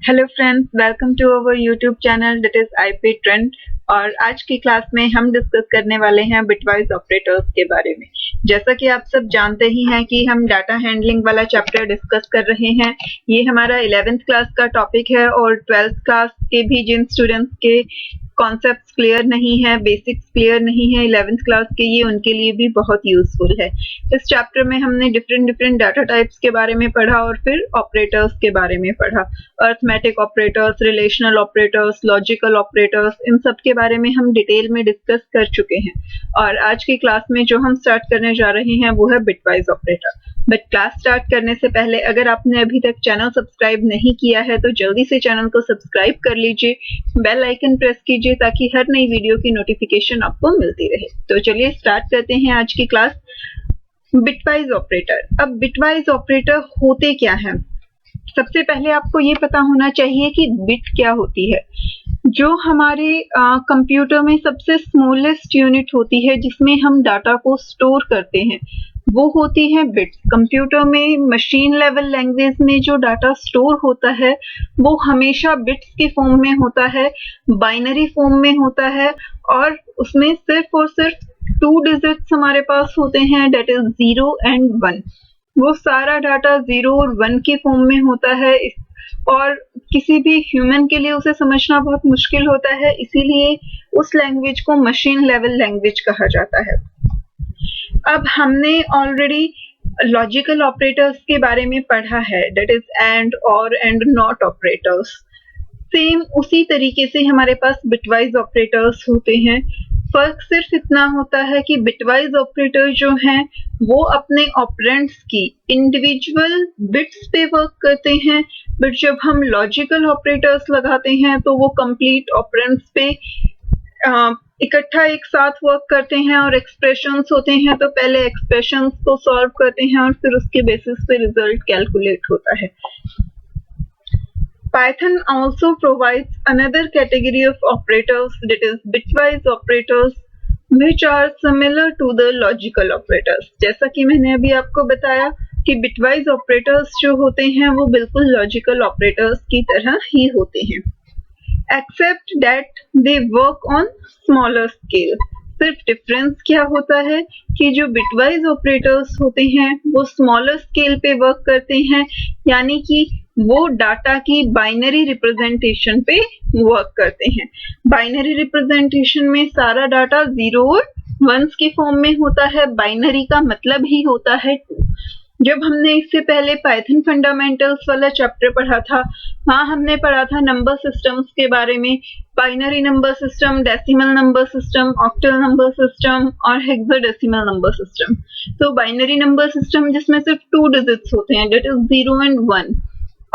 Hello friends, welcome to our YouTube channel that is IP trend. और आज की class में हम डिस्कस करने वाले हैं बिटवाइज ऑपरेटर्स के बारे में। जैसा कि आप सब जानते ही हैं कि हम डाटा हैंडलिंग वाला चैप्टर डिस्कस कर रहे हैं। ये हमारा 11th क्लास का टॉपिक है और 12th क्लास के भी जिन स्टूडेंट्स के कॉन्सेप्ट्स क्लियर नहीं है, बेसिक्स क्लियर नहीं है 11th क्लास के, ये उनके लिए भी बहुत यूजफुल है। इस चैप्टर में हमने डिफरेंट डाटा टाइप्स के बारे में पढ़ा और फिर ऑपरेटर्स के बारे में पढ़ा। Arithmetic operators, relational operators, logical operators, इन सब के बारे में हम डिटेल में डिस्कस कर चुके हैं। और आज की क्लास में जो हम स्टार्ट करने जा रहे हैं वो है bitwise operator. But class start करने से पहले अगर आपने अभी तक चैनल सब्सक्राइब नहीं किया है तो जल्दी से चैनल को सब्सक्राइब कर लीजिए, बेल आइकन प्रेस कीजिए ताकि हर नई वीडियो की नोटिफिकेशन आपको मिलती रहे। तो चलिए स्टार्ट करते हैं आज की क्लास। Bitwise operator. अब बिटवाइज ऑपरेटर होते क्या हैं? सबसे पहले आपको ये पता होना चाहिए कि बिट क्या होती है। जो हमारे कंप्यूटर में सबसे स्मॉलेस्ट यूनिट होती है जिसमें हम डाटा को स्टोर करते हैं वो होती है बिट्स। कंप्यूटर में मशीन लेवल लैंग्वेज में जो डाटा स्टोर होता है वो हमेशा बिट्स के फॉर्म में होता है, बाइनरी फॉर्म में होता है और उसमें सिर्फ और सिर्फ 2 डिजिट्स हमारे पास होते हैं, दैट इज 0 एंड 1। वो सारा डाटा 0 और 1 के फॉर्म में होता है और किसी भी ह्यूमन के लिए उसे समझना बहुत मुश्किल होता है, इसीलिए उस लैंग्वेज को मशीन लेवल लैंग्वेज कहा जाता है। अब हमने ऑलरेडी लॉजिकल ऑपरेटर्स के बारे में पढ़ा है, दैट इज एंड, और एंड नॉट ऑपरेटर्स। सेम उसी तरीके से हमारे पास बिटवाइज ऑपरेटर्स होते हैं। फर्क सिर्फ इतना होता है कि बिटवाइज ऑपरेटर जो हैं वो अपने ऑपरेंड्स की इंडिविजुअल बिट्स पे वर्क करते हैं, बट जब हम लॉजिकल ऑपरेटर्स लगाते हैं तो वो कंप्लीट ऑपरेंड्स पे इकट्ठा एक साथ वर्क करते हैं। और एक्सप्रेशंस होते हैं तो पहले एक्सप्रेशंस को सॉल्व करते हैं और फिर उसके बेसिस पे रिजल्ट कैलकुलेट होता है। Python also provides another category of operators, that is bitwise operators, which are similar to the logical operators. जैसा कि मैंने अभी आपको बताया कि bitwise operators जो होते हैं वो बिल्कुल logical operators की तरह ही होते हैं, except that they work on smaller scale. सिर्फ डिफरेंस क्या होता है कि जो बिटवाइज ऑपरेटर्स होते हैं वो स्मॉलर स्केल पे वर्क करते हैं, यानी कि वो डाटा की बाइनरी रिप्रेजेंटेशन पे वर्क करते हैं। बाइनरी रिप्रेजेंटेशन में सारा डाटा 0 और 1s के फॉर्म में होता है। बाइनरी का मतलब ही होता है 2। जब हमने इससे पहले पाइथन फंडामेंटल्स वाला चैप्टर पढ़ा था वहाँ हमने पढ़ा था नंबर सिस्टम्स के बारे में, binary number system, decimal number system, octal number system और हेक्साडेसिमल नंबर सिस्टम। तो बाइनरी नंबर सिस्टम जिसमें सिर्फ 2 डिजिट्स होते हैं, that is 0 and 1।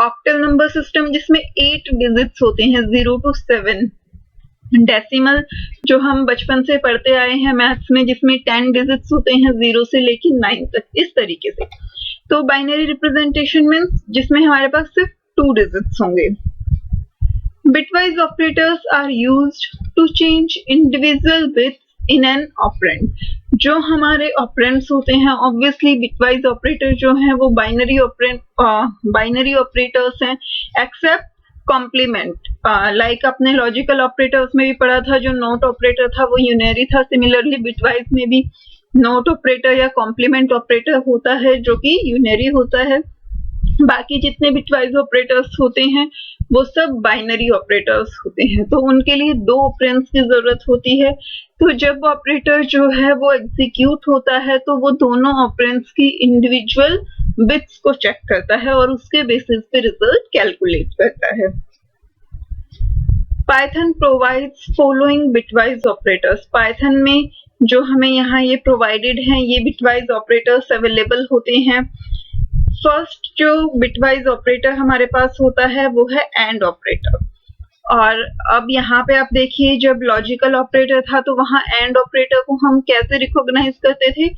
Octal number system जिसमें 8 डिजिट्स होते हैं, 0 to 7। डेसिमल जो हम बचपन से पढ़ते आए हैं मैथ्स में, जिसमें 10 डिजिट्स होते हैं 0 से लेकर 9 तक, इस तरीके से। तो बाइनरी रिप्रेजेंटेशन मीन्स जिसमें हमारे पास सिर्फ 2 डिजिट्स होंगे। Bitwise operators are used to change individual bits in an operand. जो हमारे ऑपरेंड्स होते हैं, ऑब्वियसली बिटवाइज ऑपरेटर जो हैं वो बाइनरी ऑपरेटर्स हैं, एक्सेप्ट कॉम्प्लीमेंट। लाइक अपने लॉजिकल ऑपरेटर्स में भी पढ़ा था, जो नोट ऑपरेटर था वो यूनरी था। सिमिलरली बिटवाइज में भी नोट ऑपरेटर या कॉम्प्लीमेंट ऑपरेटर होता है जो कि यूनरी होता है। बाकी जितने बिटवाइज ऑपरेटर्स होते हैं वो सब बाइनरी ऑपरेटर्स होते हैं, तो उनके लिए 2 ऑपरेंड्स की जरूरत होती है। तो जब ऑपरेटर जो है वो एग्जीक्यूट होता है तो वो दोनों ऑपरेंड्स की इंडिविजुअल बिट्स को चेक करता है और उसके बेसिस पे रिजल्ट कैलकुलेट करता है। Python provides following bitwise operators. Python में जो हमें यहाँ ये प्रोवाइडेड हैं ये बिटवाइज ऑपरेटर्स अवेलेबल होते हैं। फर्स्ट जो बिटवाइज ऑपरेटर हमारे पास होता है वो है एंड ऑपरेटर। और अब यहाँ पे आप देखिए, जब लॉजिकल ऑपरेटर था तो वहाँ एंड ऑपरेटर को हम कैसे रिकॉग्नाइज करते थे?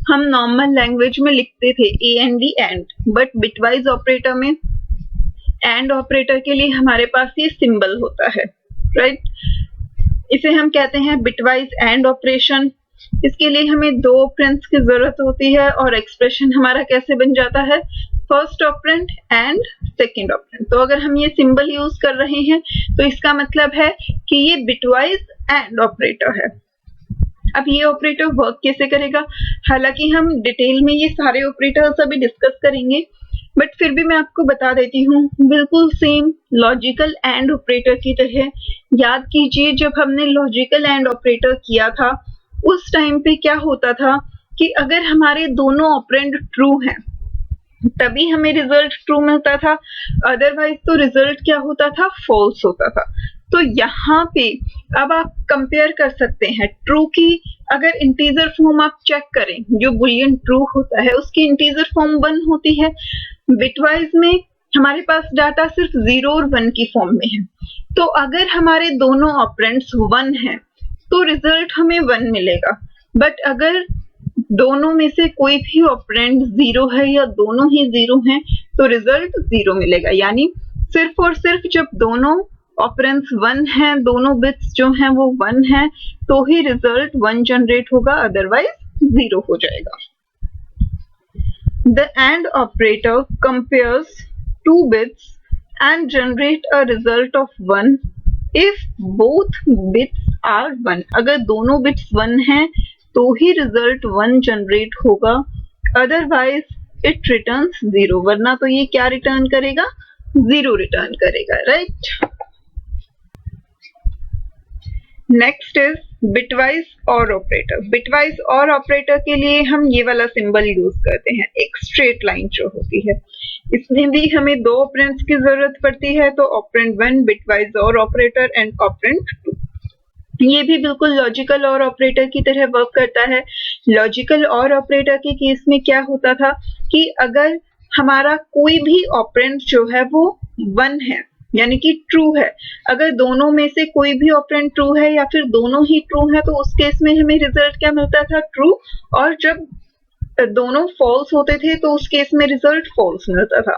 हम नॉर्मल लैंग्वेज में लिखते थे AND and, but bitwise operator में एंड ऑपरेटर के लिए हमारे पास ये सिंबल होता है, राइट? इसे हम कहते हैं बिटवाइज एंड ऑपरेशन। इसके लिए हमें 2 ऑपरेंड्स की जरूरत होती है और एक्सप्रेशन हमारा कैसे बन जाता है? First operand and second operand. तो अगर हम ये सिंबल यूज कर रहे हैं तो इसका मतलब है कि ये बिटवाइज एंड ऑपरेटर है। अब ये ऑपरेटर वर्क कैसे करेगा, हालांकि हम डिटेल में ये सारे ऑपरेटर्स अभी डिस्कस करेंगे, बट फिर भी मैं आपको बता देती हूँ, बिल्कुल सेम लॉजिकल एंड ऑपरेटर की तरह। याद कीजिए जब हमने लॉजिकल एंड ऑपरेटर किया था उस टाइम पे क्या होता था कि अगर हमारे दोनों ऑपरेंड ट्रू हैं तभी हमें रिजल्ट ट्रू मिलता था, अदरवाइज तो रिजल्ट क्या होता था, फॉल्स होता था। तो यहाँ पे अब आप कंपेयर कर सकते हैं ट्रू की, अगर इंटीजर फॉर्म आप चेक करें, जो बुलियन ट्रू होता है उसकी इंटीजर फॉर्म 1 होती है। बिटवाइज में हमारे पास डाटा सिर्फ 0 और 1 की फॉर्म में है। तो अगर हमारे दोनों ऑपरेंड्स 1 हैं तो रिजल्ट हमें 1 मिलेगा, बट अगर दोनों में से कोई भी ऑपरेंड 0 है या दोनों ही 0 हैं तो रिजल्ट 0 मिलेगा। यानी सिर्फ और सिर्फ जब दोनों ऑपरेंड्स 1 हैं, दोनों बिट्स जो हैं वो 1 हैं, तो ही रिजल्ट 1 जनरेट होगा, अदरवाइज 0 हो जाएगा। The AND operator compares 2 bits and generate a result of 1 if both bits are 1। अगर दोनों बिट्स 1 हैं तो ही रिजल्ट 1 जनरेट होगा, अदरवाइज इट रिटर्न्स 0, वरना तो ये क्या रिटर्न करेगा, 0 रिटर्न करेगा, राइट। नेक्स्ट इज बिटवाइज और ऑपरेटर। बिटवाइज और ऑपरेटर के लिए हम ये वाला सिंबल यूज करते हैं, एक स्ट्रेट लाइन जो होती है। इसमें भी हमें 2 ऑपरेंड्स की जरूरत पड़ती है, तो ऑपरेंड 1 बिटवाइज और ऑपरेटर एंड ऑपरेंड 2। ये भी बिल्कुल लॉजिकल और ऑपरेटर की तरह वर्क करता है। लॉजिकल और ऑपरेटर के केस में क्या होता था कि अगर हमारा कोई भी ऑपरेंड जो है वो 1 है यानी कि ट्रू है, अगर दोनों में से कोई भी ऑपरेंड ट्रू है या फिर दोनों ही ट्रू है तो उस केस में हमें रिजल्ट क्या मिलता था, ट्रू। और जब दोनों फॉल्स होते थे तो उस केस में रिजल्ट फॉल्स मिलता था।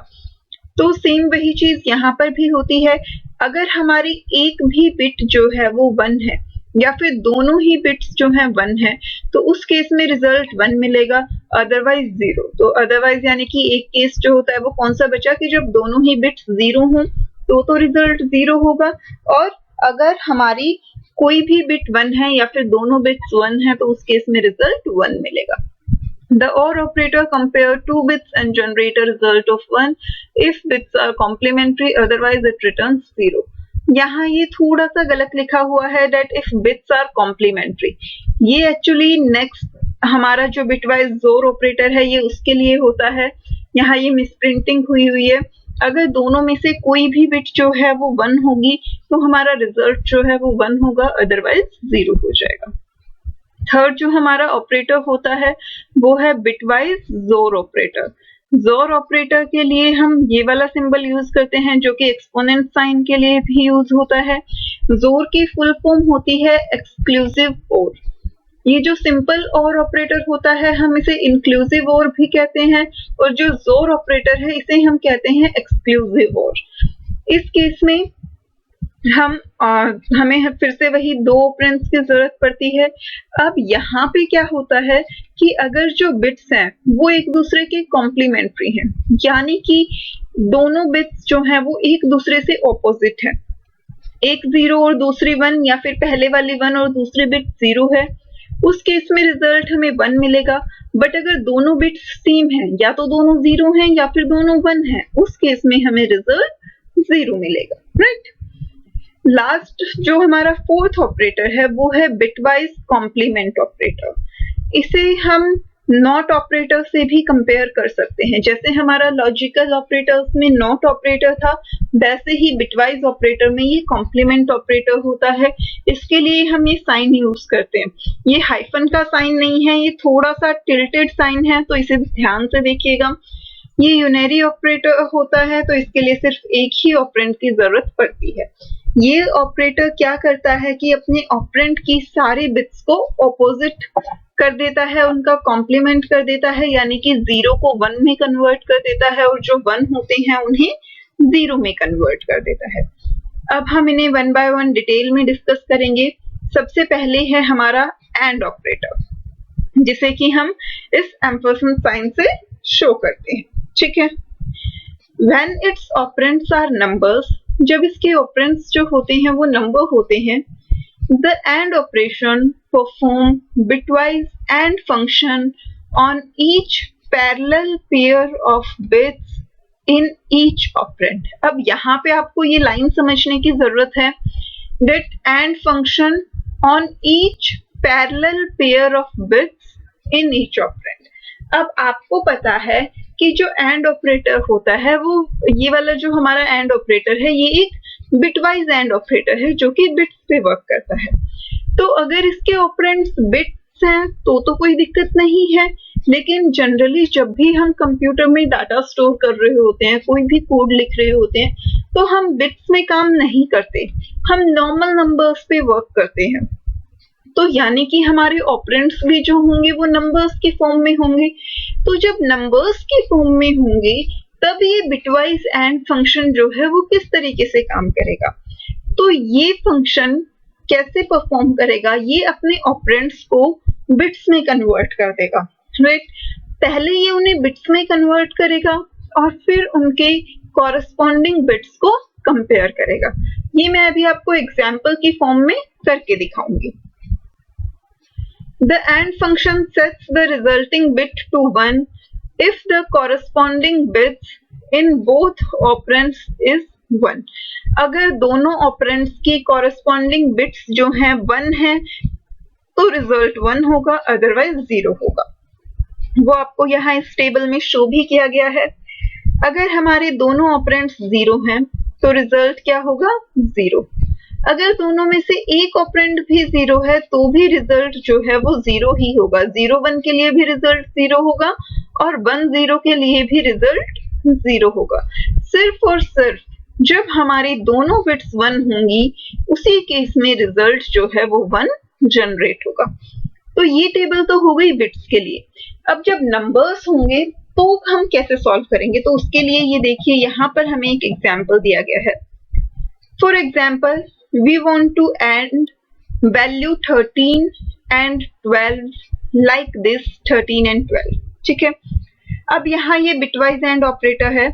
तो सेम वही चीज यहाँ पर भी होती है, अगर हमारी एक भी बिट जो है वो 1 है या फिर दोनों ही बिट्स जो हैं 1 है तो उस केस में रिजल्ट 1 मिलेगा, अदरवाइज 0। तो अदरवाइज यानी कि एक केस जो होता है वो कौन सा बचा कि जब दोनों ही बिट्स 0 हों तो रिजल्ट 0 होगा, और अगर हमारी कोई भी बिट 1 है या फिर दोनों बिट्स 1 है तो उस केस में रिजल्ट 1 मिलेगा। The OR operator compare 2 bits and generate a result of 1 if bits are complementary, otherwise it returns 0। यहाँ ये थोड़ा सा गलत लिखा हुआ है that if bits are complementary, ये actually next हमारा जो bitwise XOR operator है ये उसके लिए होता है। यहाँ ये मिसप्रिंटिंग हुई है, अगर दोनों में से कोई भी बिट जो है वो 1 होगी तो हमारा रिजल्ट जो है वो 1 होगा, अदरवाइज 0 हो जाएगा। थर्ड जो हमारा ऑपरेटर होता है वो है बिटवाइज जोर ऑपरेटर। जोर ऑपरेटर के लिए हम ये वाला सिंबल यूज करते हैं जो कि एक्सपोनेंट साइन के लिए भी यूज होता है। जोर की फुल फॉर्म होती है एक्सक्लूसिव और। ये जो सिंपल और ऑपरेटर होता है हम इसे इंक्लूसिव और भी कहते हैं, और जो जोर ऑपरेटर है इसे हम कहते हैं एक्सक्लूसिव और। इस केस में हमें फिर से वही 2 ऑपरेंड्स की जरूरत पड़ती है। अब यहाँ पे क्या होता है कि अगर जो बिट्स हैं वो एक दूसरे के कॉम्प्लीमेंट्री हैं, यानी कि दोनों बिट्स जो हैं वो एक दूसरे से ऑपोजिट है, एक 0 और दूसरी 1, या फिर पहले वाली 1 और दूसरी बिट 0 है, उस केस में रिजल्ट हमें 1 मिलेगा। बट अगर दोनों बिट्स सेम हैं, या तो दोनों 0 हैं या फिर दोनों 1 हैं, उस केस में हमें रिजल्ट 0 मिलेगा, राइट। लास्ट जो हमारा फोर्थ ऑपरेटर है वो है बिटवाइज कॉम्प्लीमेंट ऑपरेटर। इसे हम नॉट ऑपरेटर से भी कंपेयर कर सकते हैं। जैसे हमारा लॉजिकल ऑपरेटर्स में नॉट ऑपरेटर था, वैसे ही बिटवाइज ऑपरेटर में ये कॉम्प्लीमेंट ऑपरेटर होता है। इसके लिए हम ये साइन यूज करते हैं, ये हाइफन का साइन नहीं है, ये थोड़ा सा टिल्टेड साइन है, तो इसे ध्यान से देखिएगा। ये यूनरी ऑपरेटर होता है, तो इसके लिए सिर्फ एक ही ऑपरेंड की जरूरत पड़ती है। ये ऑपरेटर क्या करता है कि अपने ऑपरेंड की सारी बिट्स को ऑपोजिट कर देता है, उनका कॉम्प्लीमेंट कर देता है, यानी कि 0 को 1 में कन्वर्ट कर देता है और जो 1 होते हैं उन्हें 0 में कन्वर्ट कर देता है। अब हम इन्हें 1 बाय 1 डिटेल में डिस्कस करेंगे। सबसे पहले है हमारा एंड ऑपरेटर, जिसे कि हम इस एम्परसेंड साइन से शो करते हैं, ठीक है। When its operands are numbers, जब इसके operands जो होते हैं वो number होते हैं, the AND operation perform bitwise AND function on each parallel pair of bits in each operand. अब यहाँ पे आपको ये लाइन समझने की जरूरत है, that AND function on each parallel pair of bits in each operand. अब आपको पता है कि जो एंड ऑपरेटर होता है वो ये वाला जो हमारा एंड ऑपरेटर है ये एक बिटवाइज एंड ऑपरेटर है जो कि बिट्स पे वर्क करता है। तो अगर इसके ऑपरेंड्स बिट्स हैं तो कोई दिक्कत नहीं है, लेकिन जनरली जब भी हम कंप्यूटर में डाटा स्टोर कर रहे होते हैं, कोई भी कोड लिख रहे होते हैं, तो हम बिट्स में काम नहीं करते, हम नॉर्मल नंबर्स पे वर्क करते हैं। तो यानी कि हमारे ऑपरेंड्स भी जो होंगे वो नंबर्स के फॉर्म में होंगे। तो जब नंबर्स के फॉर्म में होंगे तब ये बिटवाइज एंड फंक्शन जो है वो किस तरीके से काम करेगा। तो ये फंक्शन कैसे परफॉर्म करेगा, ये अपने ऑपरेंड्स को बिट्स में कन्वर्ट कर देगा, राइट। पहले ये उन्हें बिट्स में कन्वर्ट करेगा और फिर उनके कॉरस्पॉन्डिंग बिट्स को कंपेयर करेगा। ये मैं अभी आपको एग्जाम्पल की फॉर्म में करके दिखाऊंगी। The AND function sets the resulting bit to 1 if the corresponding bits in both operands is 1. अगर दोनों ऑपरेंड्स की corresponding bits जो हैं 1 हैं तो रिजल्ट 1 होगा, अदरवाइज 0 होगा। वो आपको यहाँ इस टेबल में शो भी किया गया है। अगर हमारे दोनों ऑपरेंड्स 0 हैं तो रिजल्ट क्या होगा, 0। अगर दोनों में से एक ऑपरेंड भी 0 है तो भी रिजल्ट जो है वो 0 ही होगा। 0 1 के लिए भी रिजल्ट 0 होगा और 1 0 के लिए भी रिजल्ट 0 होगा। सिर्फ और सिर्फ जब हमारी दोनों बिट्स 1 होंगी उसी केस में रिजल्ट जो है वो 1 जनरेट होगा। तो ये टेबल तो हो गई बिट्स के लिए। अब जब नंबर्स होंगे तो हम कैसे सॉल्व करेंगे, तो उसके लिए ये देखिए यहाँ पर हमें एक एग्जाम्पल दिया गया है। For example we want to add value 13 and 12 like this 13 and 12, ठीक है। अब यहाँ ये बिटवाइज एंड ऑपरेटर है,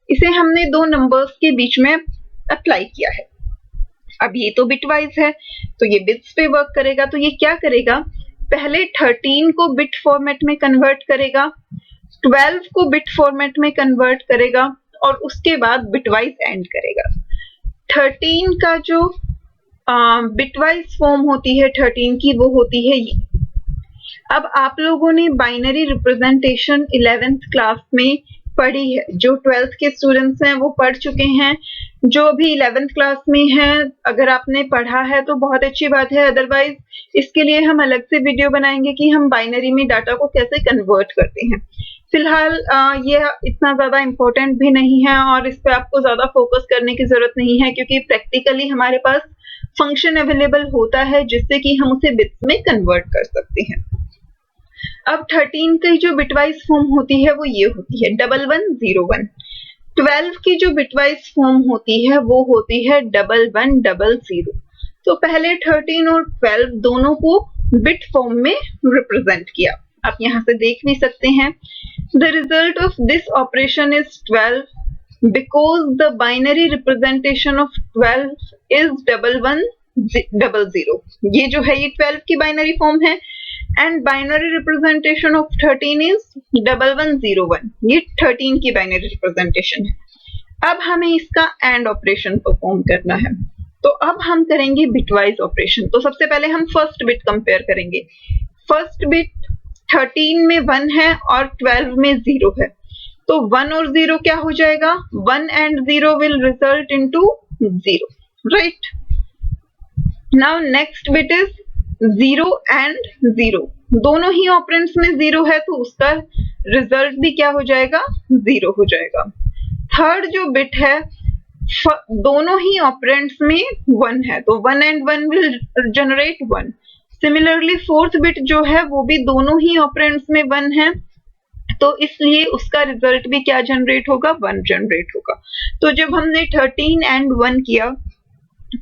इसे हमने दो नंबर्स के बीच में अप्लाई किया है। अब ये तो बिटवाइज है तो ये बिट्स पे वर्क करेगा। तो ये क्या करेगा, पहले 13 को बिट फॉर्मेट में कन्वर्ट करेगा, 12 को बिट फॉर्मेट में कन्वर्ट करेगा और उसके बाद बिटवाइज एंड करेगा। 13 का जो बिटवाइज फॉर्म होती है 13 की, वो होती है ये। अब आप लोगों ने बाइनरी रिप्रेजेंटेशन 11th क्लास में पढ़ी है, जो 12th के स्टूडेंट्स हैं वो पढ़ चुके हैं। जो अभी 11th क्लास में हैं, अगर आपने पढ़ा है तो बहुत अच्छी बात है, अदरवाइज इसके लिए हम अलग से वीडियो बनाएंगे कि हम बाइनरी में डाटा को कैसे कन्वर्ट करते हैं। फिलहाल ये इतना ज्यादा इम्पोर्टेंट भी नहीं है और इस पे आपको ज्यादा फोकस करने की जरूरत नहीं है, क्योंकि प्रैक्टिकली हमारे पास फंक्शन अवेलेबल होता है जिससे कि हम उसे बिट्स में कन्वर्ट कर सकते हैं। अब 13 की जो बिटवाइज फॉर्म होती है वो ये होती है 1101। 12 की जो बिटवाइज फॉर्म होती है वो होती है 1100। तो पहले 13 और 12 दोनों को बिट फॉर्म में रिप्रेजेंट किया। आप यहाँ से देख भी सकते हैं, the result of this operation is 12 because the binary representation of 12 is 1100। ये जो है ये 12 की बाइनरी फॉर्म है and binary representation of 13 is 1101। ये 13 की बाइनरी रिप्रेजेंटेशन है। अब हमें इसका एंड ऑपरेशन परफॉर्म करना है, तो अब हम करेंगे बिटवाइज ऑपरेशन। तो सबसे पहले हम फर्स्ट बिट कंपेयर करेंगे। फर्स्ट बिट 13 में 1 है और 12 में 0 है, तो 1 और 0 क्या हो जाएगा, 1 and 0 will result into 0, right? Now next bit is 0 and 0। दोनों ही ऑपरेंड्स में 0 है तो उसका रिजल्ट भी क्या हो जाएगा, 0 हो जाएगा। थर्ड जो बिट है दोनों ही ऑपरेंड्स में 1 है तो 1 and 1 will generate 1। Similarly fourth bit जो है वो भी दोनों ही ऑपरेंड्स में 1 है तो इसलिए उसका रिजल्ट भी क्या जनरेट होगा, 1 जनरेट होगा। तो जब हमने 13 and 1 किया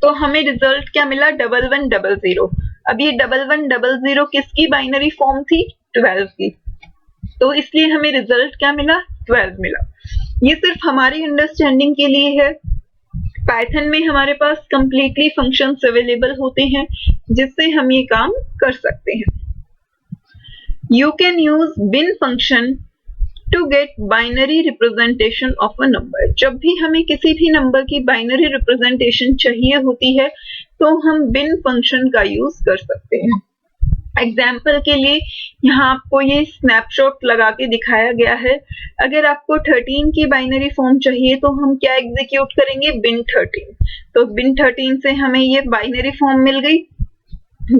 तो हमें रिजल्ट क्या मिला, 1100। अब ये 1100 किसकी बाइनरी फॉर्म थी, 12 की, तो इसलिए हमें रिजल्ट क्या मिला, 12 मिला। ये सिर्फ हमारी अंडरस्टैंडिंग के लिए है। पाइथन में हमारे पास कंप्लीटली फंक्शंस अवेलेबल होते हैं जिससे हम ये काम कर सकते हैं। You can use bin function to get binary representation of a number. जब भी हमें किसी भी नंबर की बाइनरी रिप्रेजेंटेशन चाहिए होती है तो हम bin फंक्शन का यूज कर सकते हैं। एग्जाम्पल के लिए यहाँ आपको ये स्नैपशॉट लगा के दिखाया गया है। अगर आपको 13 की बाइनरी फॉर्म चाहिए तो हम क्या एग्जीक्यूट करेंगे, bin 13। तो bin 13 से हमें ये बाइनरी फॉर्म मिल गई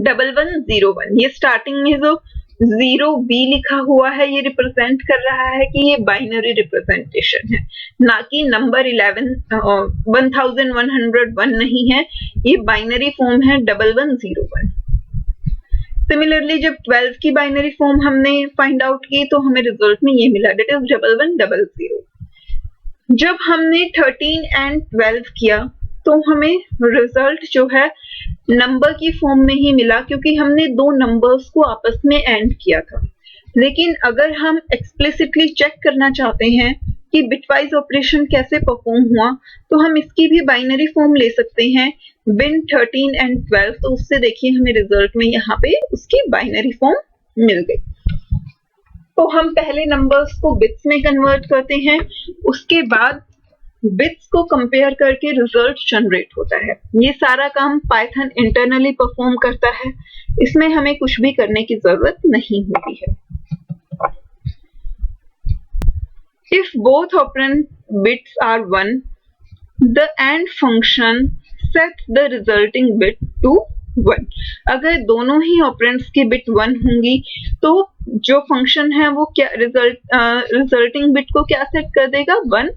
1101। ये स्टार्टिंग में जो 0B लिखा हुआ है ये रिप्रेजेंट कर रहा है कि ये बाइनरी रिप्रेजेंटेशन है, ना कि नंबर 1101 नहीं है, ये बाइनरी फॉर्म है 1101। सिमिलरली जब 12 की बाइनरी फॉर्म हमने फाइंड आउट की तो हमें रिजल्ट में ये मिला, दैट इज 1100। जब हमने 13 एंड 12 किया तो हमें रिजल्ट जो है नंबर की फॉर्म में ही मिला, क्योंकि हमने दो नंबर्स को आपस में एंड किया था। लेकिन अगर हम एक्सप्लिसिटली चेक करना चाहते हैं कि बिटवाइज ऑपरेशन कैसे परफॉर्म हुआ तो हम इसकी भी बाइनरी फॉर्म ले सकते हैं bin 13 एंड 12। तो उससे देखिए हमें रिजल्ट में यहाँ पे उसकी बाइनरी फॉर्म मिल गई। तो हम पहले नंबर्स को बिट्स में कन्वर्ट करते हैं, उसके बाद बिट्स को कंपेयर करके रिजल्ट जनरेट होता है। ये सारा काम पाइथन इंटरनली परफॉर्म करता है, इसमें हमें कुछ भी करने की जरूरत नहीं होती है। If both operand bits are 1, the AND function sets the resulting bit to 1। अगर दोनों ही ऑपरेंड्स की बिट 1 होंगी तो जो फंक्शन है वो क्या रिजल्टिंग बिट को क्या सेट कर देगा, 1।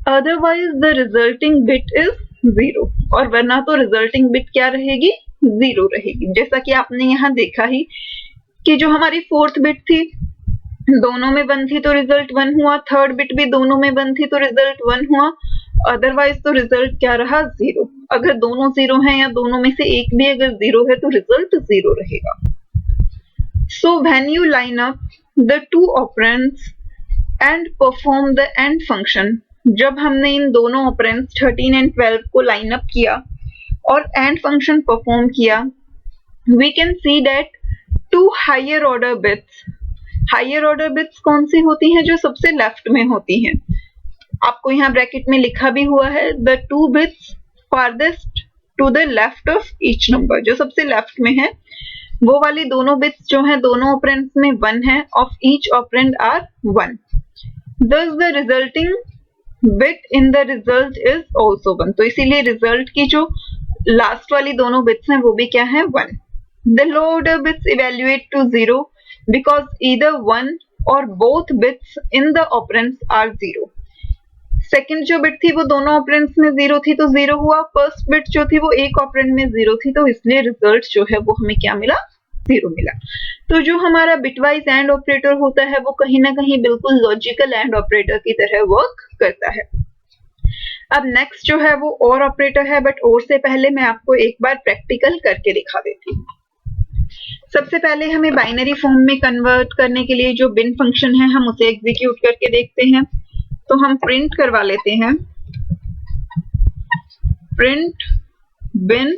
Otherwise the resulting bit is 0, और वरना तो रिजल्टिंग बिट क्या रहेगी, 0 रहेगी। जैसा कि आपने यहाँ देखा ही कि जो हमारी फोर्थ बिट थी दोनों में 1 थी तो रिजल्ट 1 हुआ, थर्ड बिट भी दोनों में 1 थी तो रिजल्ट 1 हुआ, अदरवाइज तो रिजल्ट क्या रहा, 0। अगर दोनों 0 हैं या दोनों में से एक भी अगर 0 है तो रिजल्ट 0 रहेगा। So when you line up the two operands and perform the end function, जब हमने इन दोनों ऑपरेंड्स 13 एंड 12 को लाइन अप किया और एंड फंक्शन परफॉर्म किया, we can see that two higher order bits, higher order bits कौन सी होती हैं, जो सबसे लेफ्ट में होती हैं। आपको यहाँ ब्रैकेट में लिखा भी हुआ है the two bits farthest to the left of each number, जो सबसे लेफ्ट में है वो वाली दोनों बिट्स जो हैं दोनों ऑपरेंड्स में 1 है, of each operand are 1। Thus the resulting bit in the result is also 1। तो इसीलिए रिजल्ट की जो लास्ट वाली दोनों बिट्स हैं वो भी क्या है, 1। The low order bits evaluate to 0 because either one or both bits in the operands are 0। Second जो बिट थी वो दोनों ऑपरेंड्स में 0 थी तो 0 हुआ, फर्स्ट बिट जो थी वो एक ऑपरेंड में 0 थी तो इसलिए रिजल्ट जो है वो हमें क्या मिला, 0 मिला। तो जो हमारा बिटवाइज एंड ऑपरेटर होता है वो कहीं ना कहीं बिल्कुल लॉजिकल एंड ऑपरेटर की तरह वर्क करता है। अब नेक्स्ट जो है वो और ऑपरेटर है, बट और से पहले मैं आपको एक बार प्रैक्टिकल करके दिखा देती हूँ। सबसे पहले हमें बाइनरी फॉर्म में कन्वर्ट करने के लिए जो bin फंक्शन है हम उसे एग्जीक्यूट करके देखते हैं। तो हम प्रिंट करवा लेते हैं प्रिंट bin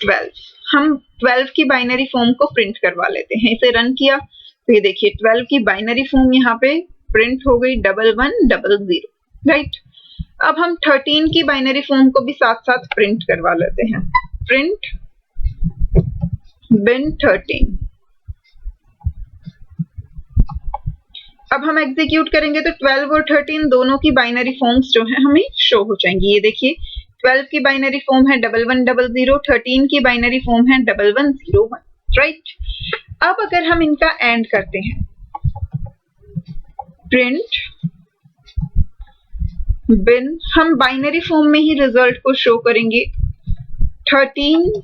12। हम 12 की बाइनरी फॉर्म को प्रिंट करवा लेते हैं। इसे रन किया तो ये देखिए 12 की बाइनरी फॉर्म यहाँ पे प्रिंट हो गई 1100, राइट। अब हम 13 की बाइनरी फॉर्म को भी साथ साथ प्रिंट करवा लेते हैं, प्रिंट bin 13। अब हम एग्जीक्यूट करेंगे तो 12 और 13 दोनों की बाइनरी फॉर्म्स जो है हमें शो हो जाएंगी। ये देखिए 12 की बाइनरी फॉर्म है 1100, 13 की बाइनरी फॉर्म है 1101, राइट। अब अगर हम इनका एंड करते हैं, प्रिंट bin, हम बाइनरी फॉर्म में ही रिजल्ट को शो करेंगे 13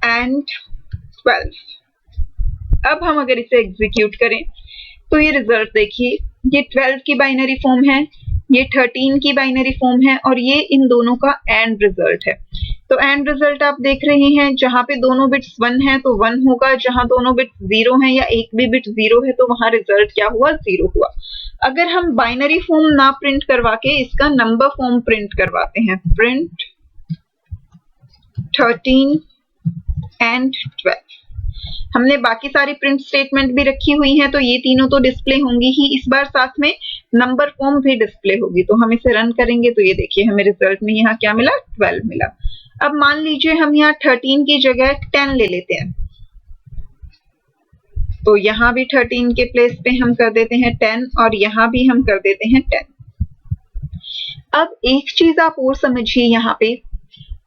एंड 12। अब हम अगर इसे एग्जीक्यूट करें तो ये रिजल्ट देखिए, ये 12 की बाइनरी फॉर्म है, ये 13 की बाइनरी फॉर्म है और ये इन दोनों का एंड रिजल्ट है। तो एंड रिजल्ट आप देख रहे हैं, जहां पे दोनों बिट्स 1 है तो 1 होगा, जहां दोनों बिट्स 0 है या एक भी बिट 0 है तो वहां रिजल्ट क्या हुआ, 0 हुआ। अगर हम बाइनरी फॉर्म ना प्रिंट करवा के इसका नंबर फॉर्म प्रिंट करवाते हैं, प्रिंट 13 एंड 12, हमने बाकी सारी प्रिंट स्टेटमेंट भी रखी हुई हैं तो ये तीनों तो डिस्प्ले होंगी ही, इस बार साथ में नंबर फॉर्म भी डिस्प्ले होगी। तो हम इसे रन करेंगे तो ये देखिए हमें रिजल्ट में यहाँ क्या मिला, 12 मिला। अब मान लीजिए हम यहाँ 13 की जगह 10 ले लेते हैं, तो यहाँ भी 13 के प्लेस पे हम कर देते हैं 10 और यहाँ भी हम कर देते हैं 10। अब एक चीज आप और समझिए यहाँ पे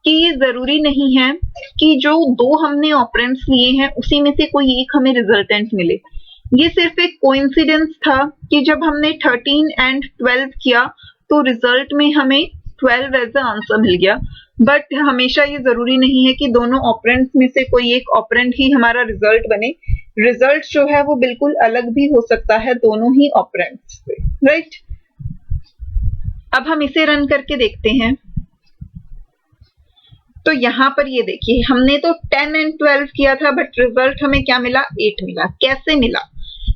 कि ये जरूरी नहीं है कि जो दो हमने ऑपरेंड्स लिए हैं उसी में से कोई एक हमें रिजल्टेंट मिले। ये सिर्फ एक कोइंसिडेंस था कि जब हमने 13 एंड 12 किया तो रिजल्ट में हमें 12 एज आंसर मिल गया, बट हमेशा ये जरूरी नहीं है कि दोनों ऑपरेंड्स में से कोई एक ऑपरेंड ही हमारा रिजल्ट बने। रिजल्ट जो है वो बिल्कुल अलग भी हो सकता है दोनों ही ऑपरेंड्स से, राइट। अब हम इसे रन करके देखते हैं तो यहाँ पर ये देखिए हमने तो 10 एंड 12 किया था बट रिजल्ट हमें क्या मिला, 8 मिला। कैसे मिला?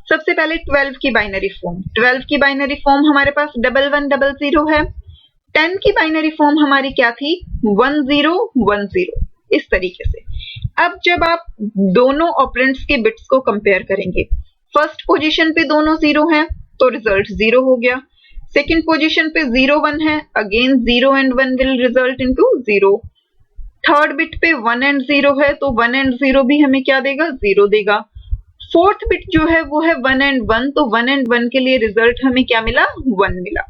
सबसे पहले 12 की बाइनरी फॉर्म, 12 की बाइनरी फॉर्म हमारे पास 1100 है। 10 की बाइनरी फॉर्म हमारी क्या थी, 1010, इस तरीके से। अब जब आप दोनों ऑपरेंड्स के बिट्स को कंपेयर करेंगे, फर्स्ट पोजीशन पे दोनों 0 हैं तो रिजल्ट 0 हो गया। सेकंड पोजीशन पे 0 1 है, again 0 and 1 will result into 0। Third bit पे 1 एंड 0 है तो 1 एंड 0 भी हमें क्या देगा, 0 देगा। फोर्थ बिट जो है वो है 1 एंड 1, तो 1 एंड 1 के लिए रिजल्ट हमें क्या मिला, 1 मिला।